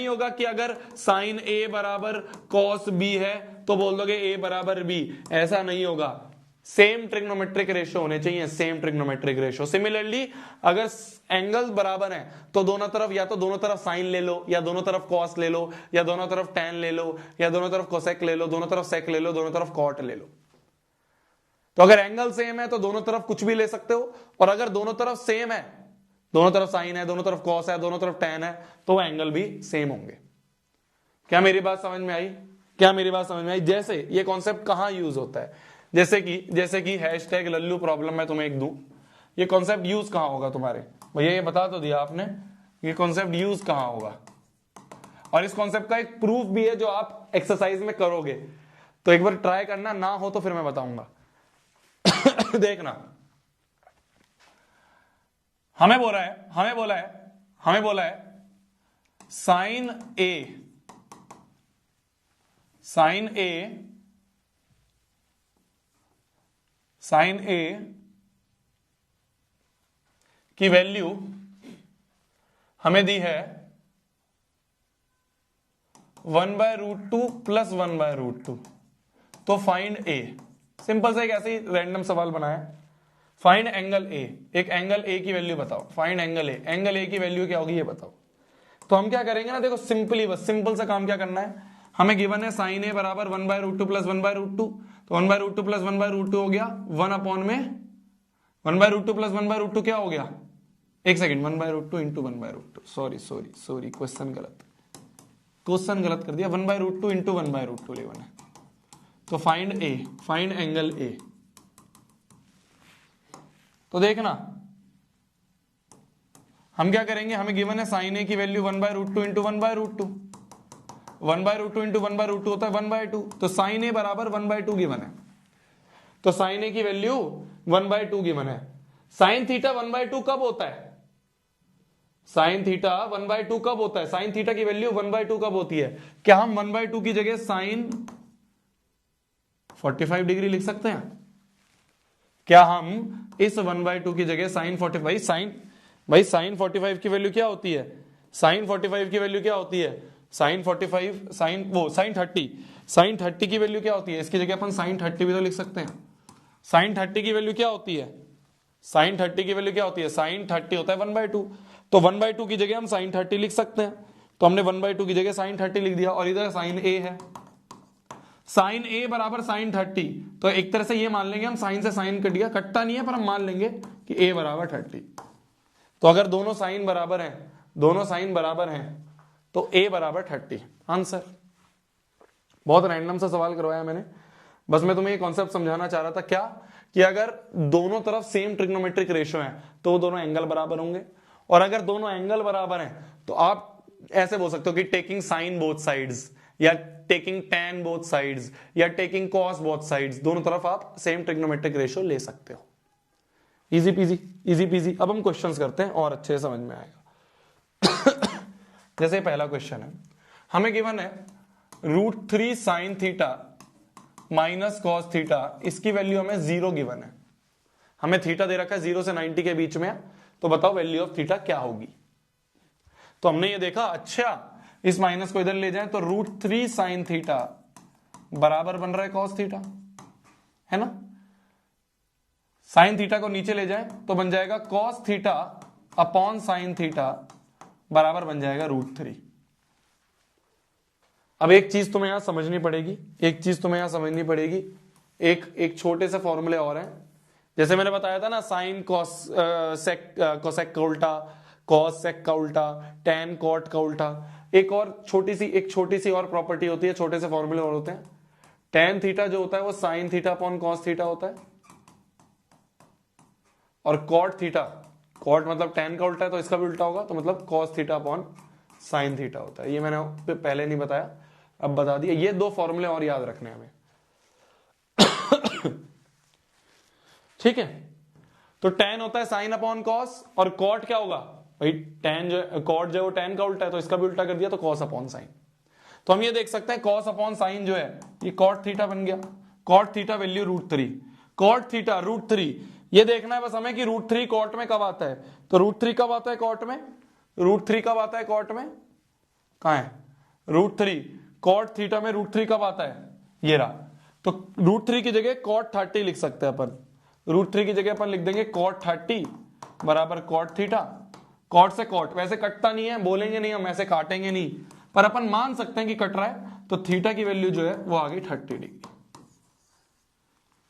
होगा कि अगर साइन ए बराबर कॉस बी है तो बोल दोगे ए बराबर बी, ऐसा नहीं होगा। सेम ट्रिग्नोमेट्रिक रेशियो होने चाहिए, सेम ट्रिग्नोमेट्रिक रेशियो। सिमिलरली अगर एंगल्स बराबर हैं तो दोनों तरफ या तो दोनों तरफ साइन ले लो, या दोनों तरफ कॉस ले लो, या दोनों तरफ टैन ले लो, या दोनों तरफ कोसेक ले लो, दोनों तरफ सेक ले लो, दोनों तरफ कॉट ले लो। तो अगर एंगल सेम है तो दोनों तरफ कुछ भी ले सकते हो, और अगर दोनों तरफ सेम है, दोनों तरफ साइन है, दोनों तरफ कॉस है, दोनों तरफ टैन है, तो एंगल भी सेम होंगे। क्या मेरी बात समझ में आई? जैसे ये कॉन्सेप्ट कहां यूज होता है, जैसे कि हैशटैग लल्लू प्रॉब्लम मैं तुम्हें एक दूं, ये कॉन्सेप्ट यूज कहां होगा तुम्हारे भैया? ये बता तो दिया आपने, ये कॉन्सेप्ट यूज कहां होगा, और इस कॉन्सेप्ट का एक प्रूफ भी है जो आप एक्सरसाइज में करोगे, तो एक बार ट्राई करना, ना हो तो फिर मैं बताऊंगा। देखना, हमें बोला है साइन ए की वैल्यू हमें दी है 1/√2 प्लस 1/√2, तो फाइंड ए। सिंपल सा एक ऐसे ही रैंडम सवाल बनाया, फाइंड एंगल ए, एक एंगल ए की वैल्यू बताओ, फाइंड एंगल ए की वैल्यू क्या होगी ये बताओ। तो हम क्या करेंगे ना, देखो सिंपल सा काम क्या करना है, हमें गिवन है साइन ए बराबर 1/√2 प्लस 1/√2, तो 1/√2 प्लस 1/√2 हो गया 1 अपॉन में 1/√2 प्लस 1/√2 क्या हो गया, एक सेकेंड, 1/√2 इंटू 1/√2, सॉरी क्वेश्चन गलत कर दिया, 1/√2 इंटू 1/√2 लेवन है। तो फाइंड एंगल ए। तो देखना हम क्या करेंगे, हमें गिवन है साइन ए की वैल्यू 1/√2 इंटू 1/√2, 1/√2 इंटू 1/√2 होता है 1/2, तो साइन ए बराबर 1/2 गिवन है। तो साइन ए की वैल्यू 1/2 गिवन है। साइन थीटा 1/2 कब होता है? साइन थीटा 1/2 कब होता है? साइन थीटा की वैल्यू 1/2 कब होती है? क्या हम 1/2 की जगह साइन 45 डिग्री लिख सकते हैं? क्या हम इस 1/2 की जगह साइन 45 साइन 45 की वैल्यू क्या होती है? साइन 45 की वैल्यू क्या होती है? साइन 45 साइन 30 की वैल्यू क्या होती है? इसकी जगह अपन साइन 30 भी तो लिख सकते हैं। साइन 30 की वैल्यू क्या होती है? साइन 30 की वैल्यू क्या होती है? साइन 30 होता है 1/2, तो 1/2 की जगह हम साइन 30 लिख सकते हैं। तो हमने 1/2 की जगह साइन 30 लिख दिया, और इधर साइन ए है, साइन ए बराबर साइन 30। तो एक तरह से ये मान लेंगे हम, साइन से साइन कट गया, कटता नहीं है पर हम मान लेंगे कि ए बराबर 30। तो अगर दोनों साइन बराबर हैं तो ए बराबर 30 आंसर। बहुत रैंडम सा सवाल करवाया मैंने, बस मैं तुम्हें ये कॉन्सेप्ट समझाना चाह रहा था। क्या कि अगर दोनों तरफ सेम ट्रिग्नोमेट्रिक रेशियो है तो दोनों एंगल बराबर होंगे, और अगर दोनों एंगल बराबर हैं तो आप ऐसे बोल सकते हो कि टेकिंग साइन बोथ साइड्स, या टेकिंग टैन बोथ साइड्स, या टेकिंग कॉस बोथ साइड्स, दोनों तरफ आप सेम ट्रिग्नोमेट्रिक रेशियो ले सकते हो। Easy PG. अब हम क्वेश्चंस करते हैं और अच्छे से समझ में आएगा। जैसे पहला क्वेश्चन है, हमें गिवन है √3 sine theta minus cos theta, इसकी वैल्यू हमें 0 गिवन है। हमें थीटा दे रखा है 0 से 90 के बीच में, तो बताओ वैल्यू ऑफ थीटा क्या होगी। तो हमने ये देखा, अच्छा इस माइनस को इधर ले जाएं तो √3 साइन थीटा बराबर बन रहा है कॉस थीटा, है ना। साइन थीटा को नीचे ले जाएं तो बन जाएगा cos theta upon sine theta बराबर बन जाएगा √3। अब एक चीज तुम्हें यहां समझनी पड़ेगी, एक छोटे से फॉर्मूले और हैं। जैसे मैंने बताया था ना, साइन कोसेक का उल्टा, कॉस सेक का उल्टा, टैन कॉट का उल्टा। एक छोटी सी और प्रॉपर्टी होती है, छोटे से फॉर्मूले और होते हैं। टैन थीटा जो होता है वो sine theta upon cos theta होता है, और कॉट थीटा, कॉट मतलब टैन का उल्टा है तो इसका भी उल्टा होगा, तो मतलब cos theta upon sine theta होता है। ये मैंने पहले नहीं बताया, अब बता दिया। ये 2 फॉर्मूले और याद रखने हमें। ठीक है, तो टैन होता है साइन अपॉन कॉस, और कॉट क्या होगा भाई, टैन जो कॉट जो टैन का उल्टा है तो इसका भी उल्टा कर दिया, तो कॉस अपॉन साइन। तो हम ये देख सकते हैं कॉस अपॉन साइन जो है ये कॉट थीटा बन गया। Cot theta value √3, cot theta √3। ये देखना है बस हमें कि √3 कॉट में कब आता है। तो √3 कब आता है कॉट में? √3 कब आता है कॉट में? कहां है √3? कॉट थीटा में √3 कब आता है? ये रहा। तो √3 की जगह कॉट 30 लिख सकते हैं अपन। √3 की जगह अपन लिख देंगे कॉट 30 बराबर कॉट थीटा। कॉट से कॉट वैसे कटता नहीं है, बोलेंगे नहीं हम, ऐसे काटेंगे नहीं, पर अपन मान सकते हैं कि कट रहा है। तो थीटा की वैल्यू जो है वो आ गई 30 डिग्री।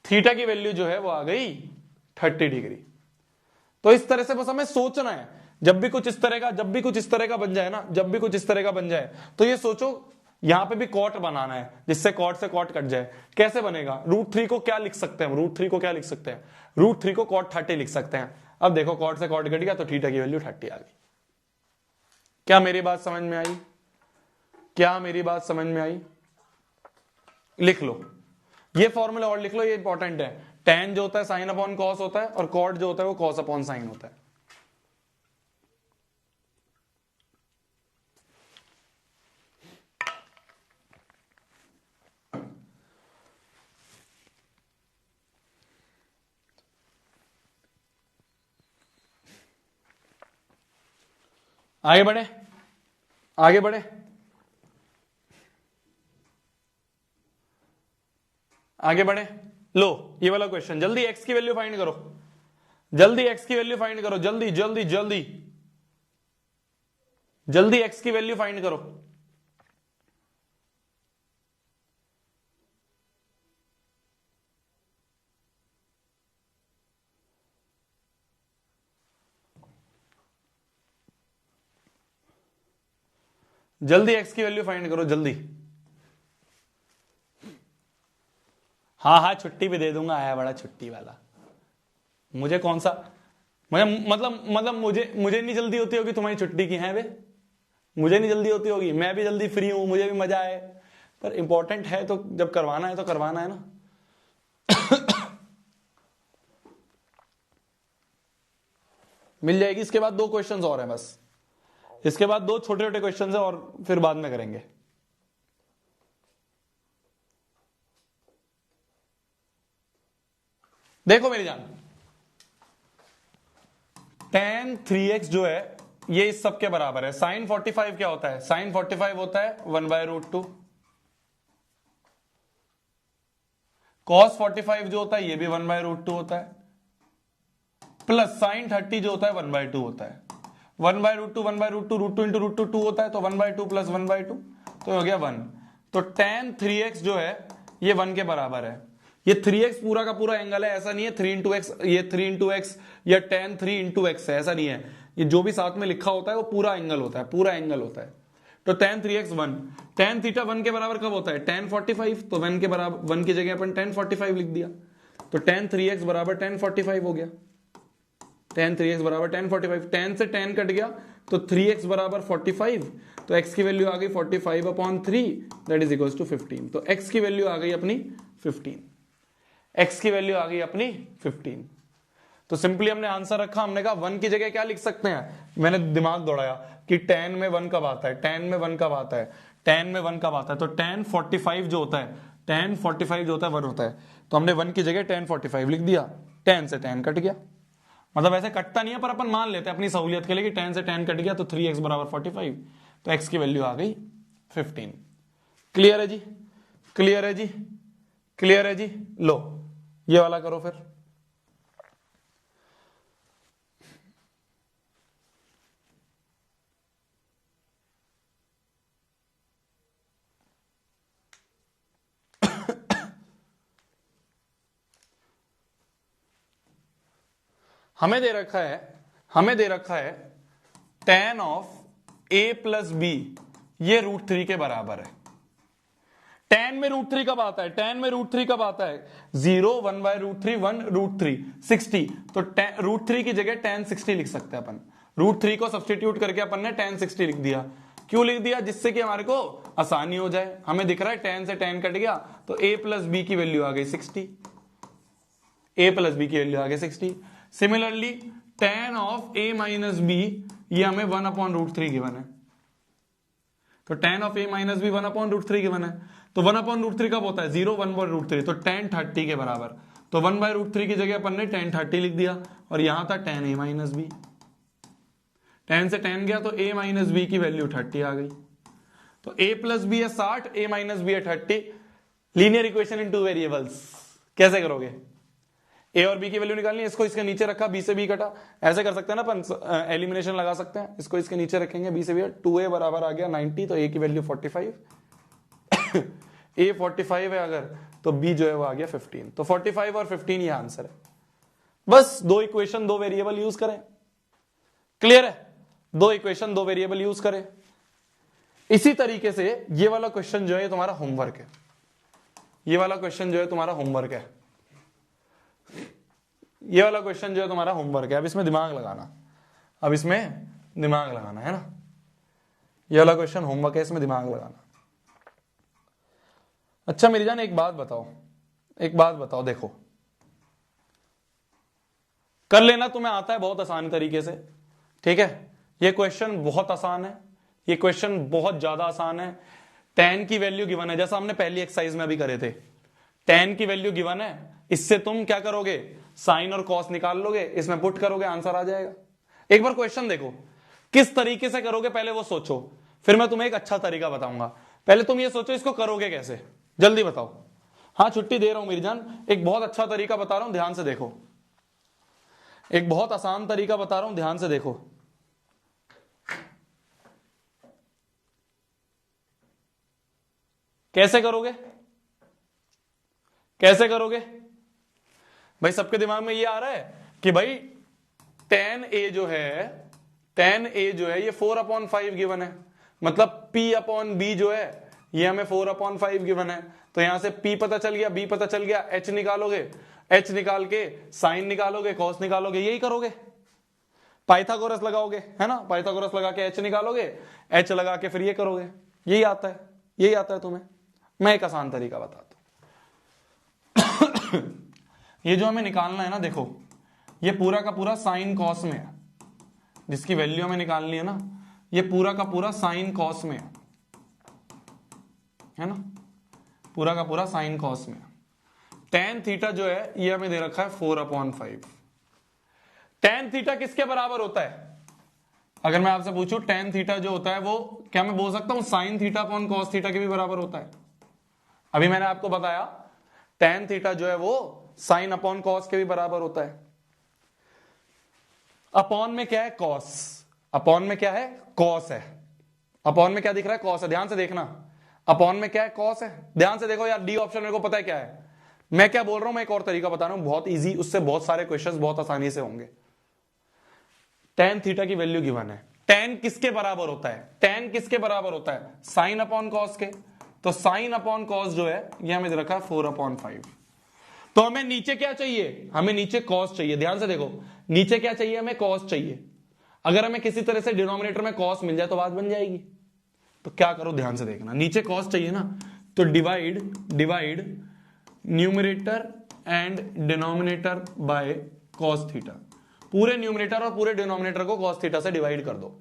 थीटा की वैल्यू जो है वो आ गई 30 डिग्री। तो इस तरह से बस हमें सोचना है, जब भी कुछ इस तरह का बन जाए, तो ये सोचो यहां पे भी कॉट बनाना है जिससे कॉट से कॉट कट जाए। कैसे बनेगा? √3 को क्या लिख सकते हैं? √3 को कॉट 30 लिख सकते हैं। अब देखो कॉट से कॉट कट गया तो थीटा की वैल्यू 30 आ गई। क्या मेरी बात समझ में आई? लिख लो ये फॉर्मूला और लिख लो, ये इंपॉर्टेंट है। टैन जो होता है साइन अपॉन कॉस होता है, और कॉट जो होता है वो कॉस अपॉन साइन होता है। आगे बढ़े। लो ये वाला क्वेश्चन, जल्दी x की वैल्यू फाइंड करो, जल्दी x की वैल्यू फाइंड करो, जल्दी x की वैल्यू फाइंड करो। जल्दी x की वैल्यू फाइंड करो जल्दी। हाँ छुट्टी भी दे दूंगा, आया बड़ा छुट्टी वाला। मुझे कौन सा, मुझे मतलब मुझे नहीं जल्दी होती होगी, तुम्हारी छुट्टी की है वे। मुझे नहीं जल्दी होती होगी, मैं भी जल्दी फ्री हूं, मुझे भी मजा आए, पर इंपॉर्टेंट है तो जब करवाना है तो करवाना है ना। मिल जाएगी। इसके बाद 2 क्वेश्चंस और हैं बस, इसके बाद 2 छोटे छोटे क्वेश्चंस हैं और फिर बाद में करेंगे। देखो मेरी जान, tan 3x जो है ये इस सब के बराबर है। sin 45 क्या होता है? sin 45 होता है 1/√2। cos 45 जो होता है ये भी 1/√2 होता है, प्लस sin 30 जो होता है 1/2 होता है। 1/√2 1/√2 √2 इंटू √2 2 होता है, तो 1/2 प्लस 1/2 तो हो गया 1। तो tan 3x जो है ये 1 के बराबर है। ये 3x पूरा का पूरा एंगल है, ऐसा नहीं है 3 इंटू एक्स, ये 3 इंटू एक्स या tan 3 इंटू एक्स है, ऐसा नहीं है। ये जो भी साथ में लिखा होता है वो पूरा एंगल होता है, पूरा एंगल होता है। तो tan 3x 1, tan थीटा 1 के बराबर कब होता है? tan 45, तो 1 के बराबर 1 की जगह अपन tan 45 लिख दिया, तो tan 3x बराबर tan 45 हो गया। tan 3x बराबर tan 45, tan से tan कट गया तो 3x बराबर 45, तो x की वैल्यू आ गई 45/3 दैट इज इक्वल्स टू 15। तो x की वैल्यू आ गई अपनी 15, x की वैल्यू आ गई अपनी 15। तो सिंपली हमने आंसर रखा, हमने कहा 1 की जगह क्या लिख सकते हैं, मैंने दिमाग दौड़ाया कि tan में 1 कब आता है, tan में 1 कब आता है, tan में 1 कब आता है, तो tan 45 जो होता है, tan 45 जो होता है 1 होता है, तो हमने 1 की जगह tan 45 लिख दिया, tan से tan कट गया। मतलब ऐसे कटता नहीं है पर अपन मान लेते हैं अपनी सहूलियत के लिए कि tan से tan कट गया, तो 3x बराबर 45, तो x की वैल्यू आ गई 15। क्लियर है जी, क्लियर है जी, क्लियर है जी। लो ये वाला करो फिर। हमें दे रखा है tan of a plus B ये √3 के बराबर है। tan में √3 कब आता है? tan में √3 कब आता है? 0 1/√3 1 √3 60, तो √3 की जगह tan 60 लिख सकते हैं अपन। √3 को सब्सटीट्यूट करके अपन ने tan 60 लिख दिया। क्यों लिख दिया? जिससे कि हमारे को आसानी हो जाए। हमें दिख रहा है tan से tan कट गया, तो a प्लस बी की वैल्यू आ गई 60, a प्लस बी की वैल्यू आ गई 60। Similarly tan of a minus B ये हमें 1/√3 गिवन है, तो tan of a minus B 1/√3 given है, तो 1/√3 कब होता है? 0 1/√3, तो tan 30 के बराबर, तो 1/√3 की जगह अपन ने tan 30 लिख दिया, और यहां था tan a minus B, tan से tan गया तो a माइनस बी की वैल्यू 30 आ गई। तो a प्लस बी है 60, a माइनस बी है 30, लीनियर इक्वेशन इन 2 वेरिएबल्स। कैसे करोगे? a और b की वैल्यू निकालनी है, इसको इसके नीचे रखा, b से b कटा, ऐसे कर सकते हैं ना अपन, एलिमिनेशन लगा सकते हैं। इसको इसके नीचे रखेंगे, b से b, 2a बराबर आ गया 90, तो a की वैल्यू 45 a 45 है अगर, तो b जो है वो आ गया 15, तो 45 और 15 ये आंसर है। बस 2 इक्वेशन 2 वेरिएबल यूज करें। क्लियर है? 2 इक्वेशन 2 वेरिएबल यूज करें। इसी तरीके से ये वाला क्वेश्चन जो है तुम्हारा होमवर्क है, ये वाला क्वेश्चन जो है तुम्हारा होमवर्क है, ये वाला क्वेश्चन जो है तुम्हारा होमवर्क है। अब इसमें दिमाग लगाना, अब इसमें दिमाग लगाना है ना, ये वाला क्वेश्चन होमवर्क है, इसमें दिमाग लगाना। अच्छा मेरी जान एक बात बताओ, एक बात बताओ, देखो कर लेना, तुम्हें आता है बहुत आसान तरीके से, ठीक है। ये क्वेश्चन बहुत आसान है, ये क्वेश्चन बहुत ज्यादा आसान है। tan की वैल्यू गिवन है, जैसा हमने पहली एक्सरसाइज में अभी करे थे, tan की वैल्यू गिवन है, इससे तुम क्या करोगे? साइन और कॉस निकाल लोगे, इसमें पुट करोगे, आंसर आ जाएगा। एक बार क्वेश्चन देखो किस तरीके से करोगे, पहले वो सोचो, फिर मैं तुम्हें एक अच्छा तरीका बताऊंगा। पहले तुम ये सोचो इसको करोगे कैसे, जल्दी बताओ। हाँ छुट्टी दे रहा हूं मेरी जान, एक बहुत अच्छा तरीका बता रहा हूं, ध्यान से देखो, एक बहुत आसान तरीका बता रहा हूं, ध्यान से देखो। कैसे करोगे, कैसे करोगे भाई? सबके दिमाग में ये आ रहा है कि भाई tan a जो है, tan a जो है ये 4/5 गिवन है, मतलब p/b जो है ये हमें 4/5 गिवन है। तो यहां से p पता चल गया, b पता चल गया, h निकालोगे, h निकाल के साइन निकालोगे, कॉस निकालोगे, यही करोगे। पाइथागोरस लगाओगे, है ना, पाइथागोरस लगा के एच निकालोगे, एच लगा के फिर ये करोगे, यही आता है, यही आता है तुम्हें। मैं एक आसान तरीका बताता हूं। ये जो हमें निकालना है ना, देखो ये पूरा का पूरा साइन कॉस में है, जिसकी वैल्यू हमें निकालनी है ना, ये पूरा का पूरा साइन कॉस में है ना, पूरा का पूरा साइन कॉस में। टेन थीटा जो है ये हमें दे रखा है 4/5। टेन थीटा किसके बराबर होता है? अगर मैं आपसे पूछूं टेन थीटा जो होता है वो क्या मैं बोल सकता हूं sine theta upon cos theta के भी बराबर होता है? अभी मैंने आपको बताया टेन थीटा जो है वो साइन अपॉन कॉस के भी बराबर होता है। अपॉन में क्या है? कॉस। अपॉन में क्या है? कॉस है। अपॉन में क्या दिख रहा है? कॉस है। ध्यान से देखना, अपॉन में क्या है? कॉस है। ध्यान से देखो यार, डी ऑप्शन मेरे को पता है क्या है। मैं क्या बोल रहा हूं, मैं एक और तरीका बता रहा हूं, बहुत इजी, उससे बहुत सारे क्वेश्चंस बहुत आसानी से होंगे। टेन थीटा की वैल्यू गिवन है, टेन किसके बराबर होता है? टेन किसके बराबर होता है? साइन अपॉन कॉस के। तो साइन अपॉन कॉस जो है ये हमें दे रखा है 4/5। तो हमें नीचे क्या चाहिए? हमें नीचे कॉस चाहिए। ध्यान से देखो, नीचे क्या चाहिए? हमें कॉस चाहिए। अगर हमें किसी तरह से डिनोमिनेटर में कॉस मिल जाए तो बात बन जाएगी। तो क्या करो, ध्यान से देखना, नीचे कॉस चाहिए ना, तो divide numerator and denominator by cos theta. पूरे न्यूमरेटर और पूरे डिनोमिनेटर को कॉस थीटा से डिवाइड कर दो।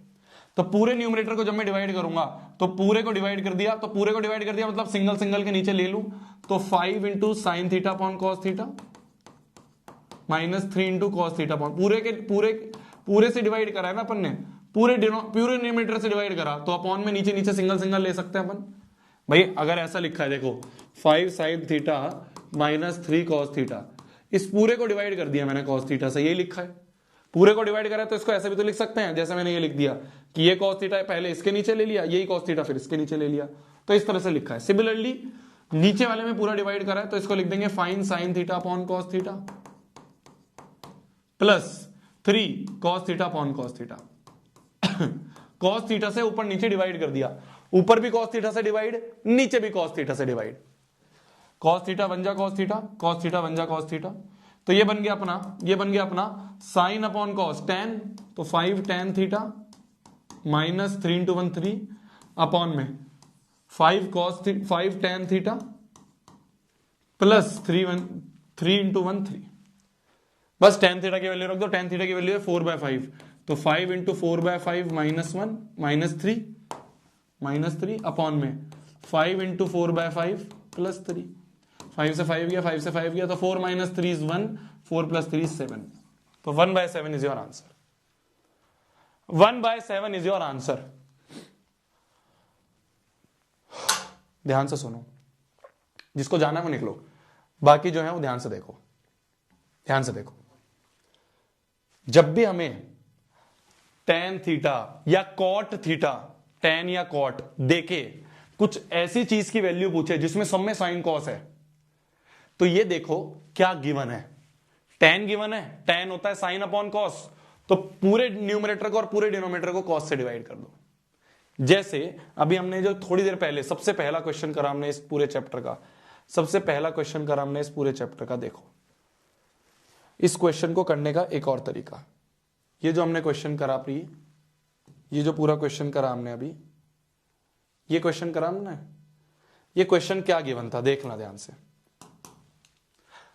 तो पूरे न्यूमरेटर को जब मैं डिवाइड करूंगा तो पूरे को डिवाइड कर दिया, तो पूरे को डिवाइड कर दिया मतलब सिंगल सिंगल के नीचे ले लूं, तो 5 into sine theta upon cos theta -3 into cos theta upon पूरे से डिवाइड करा है ना अपन ने, पूरे न्यूमरेटर से डिवाइड करा, तो अपॉन में नीचे नीचे सिंगल सिंगल ले सकते हैं अपन। भाई अगर ऐसा लिखा है देखो 5 साइन थीटा -3 कॉस थीटा, इस पूरे को डिवाइड कर दिया मैंने कॉस थीटा से, यही लिखा है। पूरे को डिवाइड करा तो इसको ऐसे भी तो लिख सकते हैं, जैसे मैंने ये लिख दिया कि ये कॉस थीटा पहले इसके नीचे ले लिया, यही कॉस थीटा फिर इसके नीचे ले लिया, तो इस तरह से लिखा है। सिमिलरली नीचे वाले में पूरा डिवाइड करा है तो इसको लिख देंगे fine sine theta upon cos theta +3 cos theta upon cos theta. Cos theta से ऊपर नीचे डिवाइड कर दिया, ऊपर भी कॉस थीटा से डिवाइड, नीचे भी कॉस थीटा से डिवाइड। कॉस थीटा बन जा कॉस थीटा, कॉस थीटा बन जा कॉस थीटा, तो ये बन गया अपना साइन अपॉन कॉस टेन, तो 5 टेन थीटा -3 इंटू 1 3 अपॉन में 5 टेन थीटा +3 इंटू 1 3। बस टेन थीटा की वैल्यू रख दो, टेन थीटा की वैल्यू है 4/5, तो 5 इंटू 4/5 -1 -3 अपॉन में 5 इंटू 4/5 +3। 5 से 5 गया, 5 से 5 गया, तो 4 - 3 is 1, 4 + 3 is 7, तो 1/7 is your answer. 1/7 is your answer. ध्यान से सुनो, जिसको जाना है वो निकलो, बाकी जो है वो ध्यान से देखो। ध्यान से देखो, जब भी हमें टेन थीटा या कॉट थीटा, टेन या कॉट देके कुछ ऐसी चीज की वैल्यू पूछे जिसमें सब में साइन कॉस है, तो ये देखो क्या गिवन है। टेन गिवन है, टेन होता है साइन अपॉन कॉस, तो पूरे न्यूमरेटर को और पूरे डिनोमिनेटर को कॉस से डिवाइड कर दो। जैसे अभी हमने जो थोड़ी देर पहले सबसे पहला क्वेश्चन करा हमने इस पूरे चैप्टर का, सबसे पहला क्वेश्चन करा हमने इस पूरे चैप्टर का। देखो इस क्वेश्चन को करने का एक और तरीका, ये जो हमने क्वेश्चन करा प्रिय, ये जो पूरा क्वेश्चन करा हमने अभी, ये क्वेश्चन करा हमने, ये क्वेश्चन क्या गिवन था देखना ध्यान से।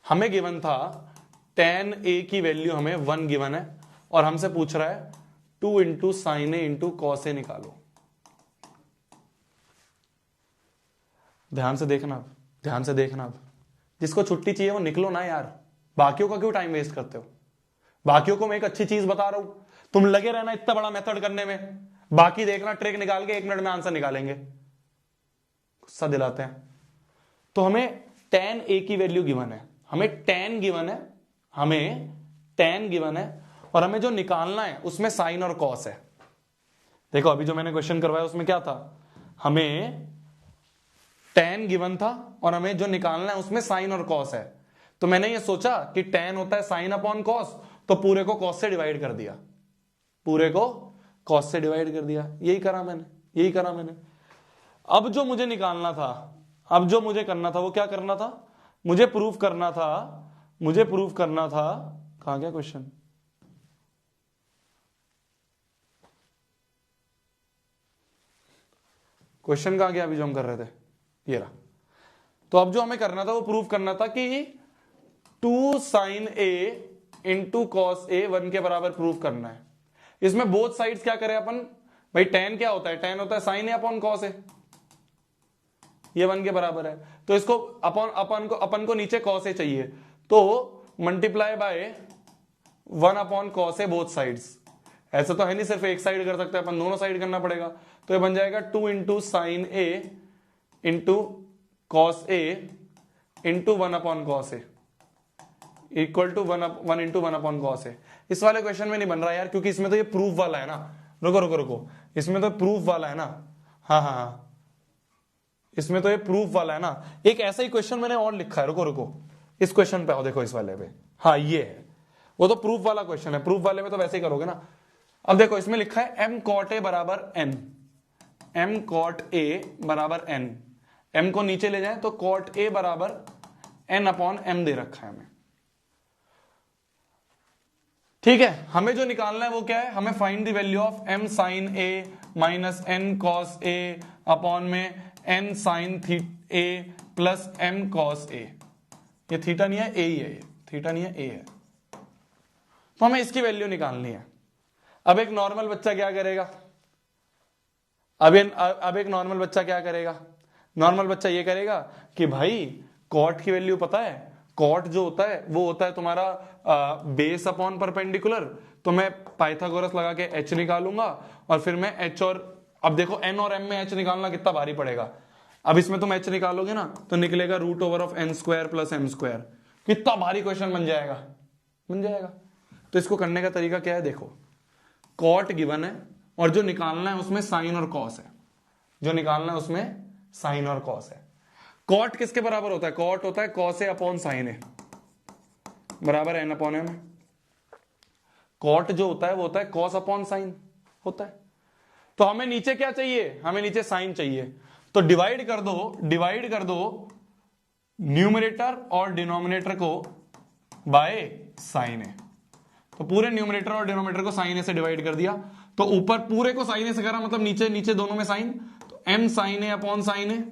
हमें गिवन था tan a की वैल्यू हमें 1 गिवन है और हमसे पूछ रहा है 2 into sine A into cos ए निकालो। ध्यान से देखना, ध्यान से देखना, जिसको छुट्टी चाहिए वो निकलो ना यार, बाकियों का क्यों टाइम वेस्ट करते हो? बाकियों को मैं एक अच्छी चीज बता रहा हूं, तुम लगे रहना इतना बड़ा मेथड करने में, बाकी देखना ट्रिक निकाल के 1 मिनट में आंसर निकालेंगे, गुस्सा दिलाते हैं। तो हमें tan a की वैल्यू गिवन है, हमें tan गिवन है, हमें tan गिवन है, और हमें जो निकालना है उसमें साइन और कॉस है। देखो अभी जो मैंने क्वेश्चन करवाया उसमें क्या था, हमें tan गिवन था और हमें जो निकालना है उसमें साइन और कॉस है। तो मैंने ये सोचा कि tan होता है साइन अपॉन कॉस, तो पूरे को कॉस से डिवाइड कर दिया, पूरे को कॉस से डिवाइड कर दिया, यही करा मैंने। अब जो मुझे निकालना था, अब जो मुझे करना था वो क्या करना था, मुझे प्रूफ करना था, कहां गया क्वेश्चन, क्वेश्चन कहाँ गया अभी जो हम कर रहे थे, ये रहा। तो अब जो हमें करना था वो प्रूव करना था कि 2 sin a इंटू कॉस ए 1 के बराबर प्रूव करना है। इसमें बोथ साइड्स क्या करें अपन भाई, tan क्या होता है, tan होता है sin a upon cos a, ये 1 के बराबर है। तो इसको अपन को नीचे cos a चाहिए, तो multiply by 1 upon cos a both sides. ऐसा तो है नहीं सिर्फ एक साइड कर सकते हैं अपन, दोनों साइड करना पड़ेगा। तो ये बन जाएगा 2 into sine A into cos A into 1 upon cos A equal to 1 into 1 upon cos A. इस वाले क्वेश्चन में नहीं बन रहा यार, क्योंकि इसमें तो ये प्रूफ वाला है ना। रुको, इसमें तो प्रूफ वाला है ना। हाँ, इसमें तो ये प्रूफ वाला है ना। एक ऐसा ही क्वेश्चन मैंने और लिखा है, रुको, इस क्वेश्चन पे आओ, देखो इस वाले पे। हाँ ये है, वो तो प्रूफ वाला क्वेश्चन है। प्रूफ वाले में तो वैसे ही करोगे ना। अब देखो इसमें लिखा है m cot a बराबर n, m cot a बराबर n। m को नीचे ले जाएं तो cot a बराबर n अपॉन m दे रखा है हमें। ठीक है, हमें जो निकालना है वो क्या है, हमें find the value of m sin a minus n cos a upon में n sin a plus m cos a। ये थीटा नहीं है, a ही है, ये थीटा नहीं है, a है। तो हमें इसकी वैल्यू निकालनी है। अब एक नॉर्मल बच्चा क्या करेगा, अब एक नॉर्मल बच्चा क्या करेगा, नॉर्मल बच्चा ये करेगा कि भाई कॉट की वैल्यू पता है, कॉट जो होता है वो होता है तुम्हारा बेस अपॉन परपेंडिकुलर। तो मैं पाइथागोरस लगा के h निकालूंगा और फिर मैं h और, अब देखो n और m में h निकालना कितना भारी पड़ेगा। अब इसमें तुम h निकालोगे ना तो निकलेगा root over of n square plus m square. कितना भारी क्वेश्चन बन जाएगा। तो इसको करने का तरीका क्या है, देखो कॉट गिवन है और जो निकालना है उसमें साइन और कॉस है, जो निकालना है उसमें साइन और कॉस है। कॉट किसके बराबर होता है, कॉट होता है कॉस ए अपॉन साइन ए बराबर एन अपॉन एम। कॉट जो होता है वो होता है कॉस अपॉन साइन होता है। तो हमें नीचे क्या चाहिए, हमें नीचे साइन चाहिए। तो डिवाइड कर दो न्यूमरेटर और डिनोमिनेटर को बाय साइन ए। तो पूरे न्यूमरेटर और डिनोमिनेटर को साइन ए से डिवाइड कर दिया, तो ऊपर पूरे को साइन ए से करा, मतलब नीचे दोनों में साइन। तो m sign A upon sine A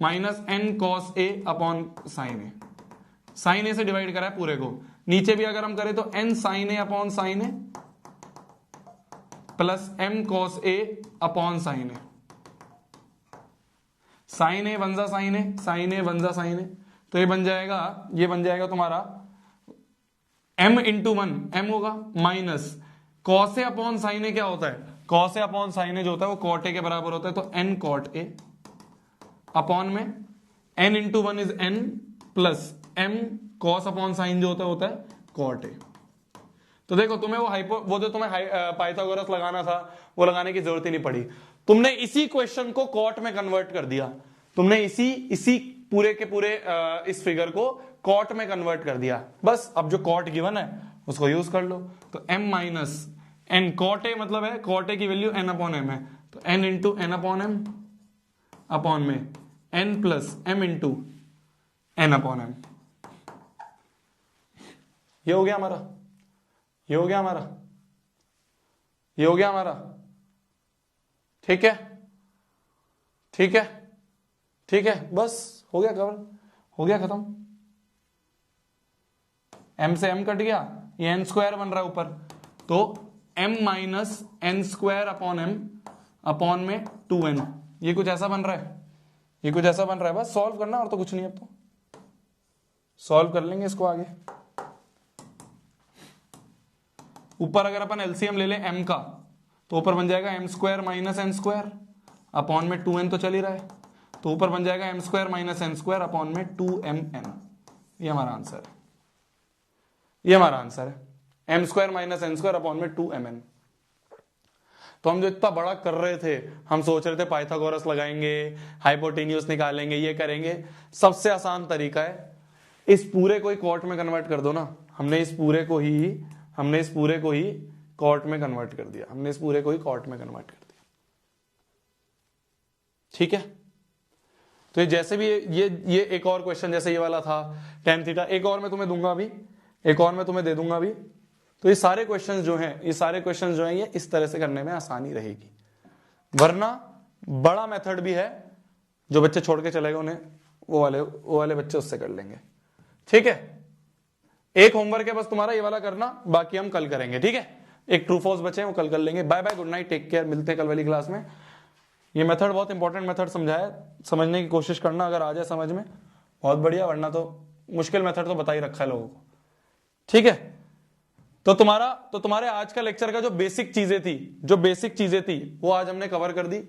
minus n cos A upon sine A. Sign ए से डिवाइड करा है पूरे को, नीचे भी अगर हम करें तो n sign A upon sine A plus m cos A upon sine A. Sign A one जा साइन ए, साइन ए वन जा साइन ए। तो ये बन जाएगा तुम्हारा m इंटू 1 m होगा minus cos A upon sine ए। क्या होता है, कॉस ए अपॉन साइन ए जो होता है वो कॉट ए के बराबर होता है। तो n कॉट ए अपॉन में n into 1 is n plus m cos upon sine जो होता है कॉट ए। तो देखो तुम्हें वो जो तुम्हें पाइथागोरस लगाना था वो लगाने की जरूरत ही नहीं पड़ी। तुमने इसी क्वेश्चन को कॉट में कन्वर्ट कर दिया, तुमने इसी पूरे के पूरे इस फिगर को कॉट में कन्वर्ट कर दिया। बस अब जो कॉट गिवन है उसको यूज कर लो। तो m minus n cot A मतलब है कॉट ए की वैल्यू n अपॉन m है, तो n into n upon m upon में n plus m into n upon m। ये हो गया हमारा, ठीक है, बस हो गया कवर, हो गया खत्म। m से m कट गया, ये n स्क्वायर बन रहा है ऊपर, तो m minus n square upon m upon में 2n। ये कुछ ऐसा बन रहा है, बस सॉल्व करना और तो कुछ नहीं। अब तो सॉल्व कर लेंगे इसको आगे। ऊपर अगर अपन एलसीएम ले लें m का तो ऊपर बन जाएगा m square minus n square upon में 2n तो चल ही रहा है, तो ऊपर बन जाएगा m square minus n square upon में 2mn। ये हमारा आंसर है, m square minus n square upon में 2mn। तो हम जो इतना बड़ा कर रहे थे, हम सोच रहे थे पाइथागोरस लगाएंगे, हाइपोटेन्यूज निकालेंगे, ये करेंगे। सबसे आसान तरीका है इस पूरे को ही कॉट में कन्वर्ट कर दो ना। हमने इस पूरे को ही कॉट में कन्वर्ट कर दिया, ठीक है। तो ये जैसे भी ये एक और क्वेश्चन जैसे ये वाला था tan थीटा, एक और मैं तुम्हें दे दूंगा अभी। तो ये सारे क्वेश्चंस जो हैं ये इस तरह से करने में आसानी रहेगी। वरना बड़ा मेथड भी है, जो बच्चे छोड़ के चले गए उन्हें वो वाले बच्चे उससे कर लेंगे। ठीक है, एक होमवर्क है बस तुम्हारा ये वाला करना, बाकी हम कल करेंगे। ठीक है, एक ट्रू फॉल्स बचे हैं वो कल कर लेंगे। Bye bye, good night, take care, मिलते हैं कल वाली क्लास में। ये मेथड बहुत इंपॉर्टेंट मेथड समझाया, समझने की कोशिश करना, अगर आ जाए समझ में बहुत बढ़िया, वरना तो मुश्किल मेथड तो बता ही रखा है लोगों को। ठीक है, तो तुम्हारे आज का लेक्चर का जो बेसिक चीजें थी वो आज हमने कवर कर दी।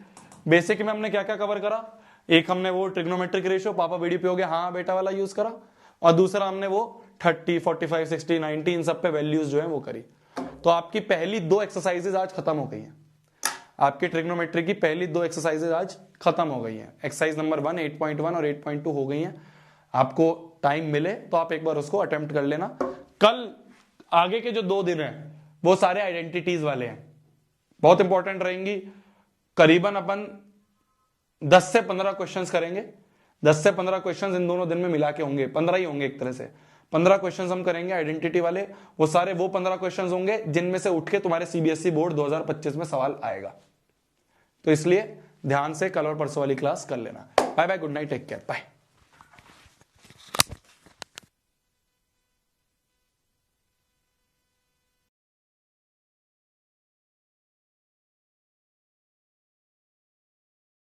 बेसिक में हमने क्या क्या कवर करा, एक हमने वो ट्रिग्नोमेट्रिक रेशियो पापा बीडी पे हो गया हाँ बेटा वाला यूज करा, और दूसरा हमने वो 30, 45, 60, 90 इन सब पे वैल्यूज जो है वो करी। तो आपकी पहली 2 एक्सरसाइजेज आज खत्म हो गई हैं। आपकी ट्रिग्नोमेट्री की पहली 2 एक्सरसाइजेज आज खत्म हो गई हैं। एक्सरसाइज नंबर 1 8.1 और 8.2 हो गई हैं। आपको टाइम मिले तो आप एक बार उसको अटेम्प्ट कर लेना। कल आगे के जो 2 दिन है वो सारे आइडेंटिटीज वाले हैं, बहुत इंपॉर्टेंट रहेंगी। करीबन अपन 10 से 15 क्वेश्चंस करेंगे। 10 से 15 क्वेश्चंस इन दोनों दिन में मिला के होंगे, 15 ही होंगे एक तरह से। 15 क्वेश्चंस हम करेंगे आइडेंटिटी वाले। वो सारे वो 15 क्वेश्चंस होंगे जिनमें से उठ के तुम्हारे सीबीएसई बोर्ड 2025 में सवाल आएगा। तो इसलिए ध्यान से कल और परसों वाली क्लास कर लेना। Bye bye, good night, take care, bye.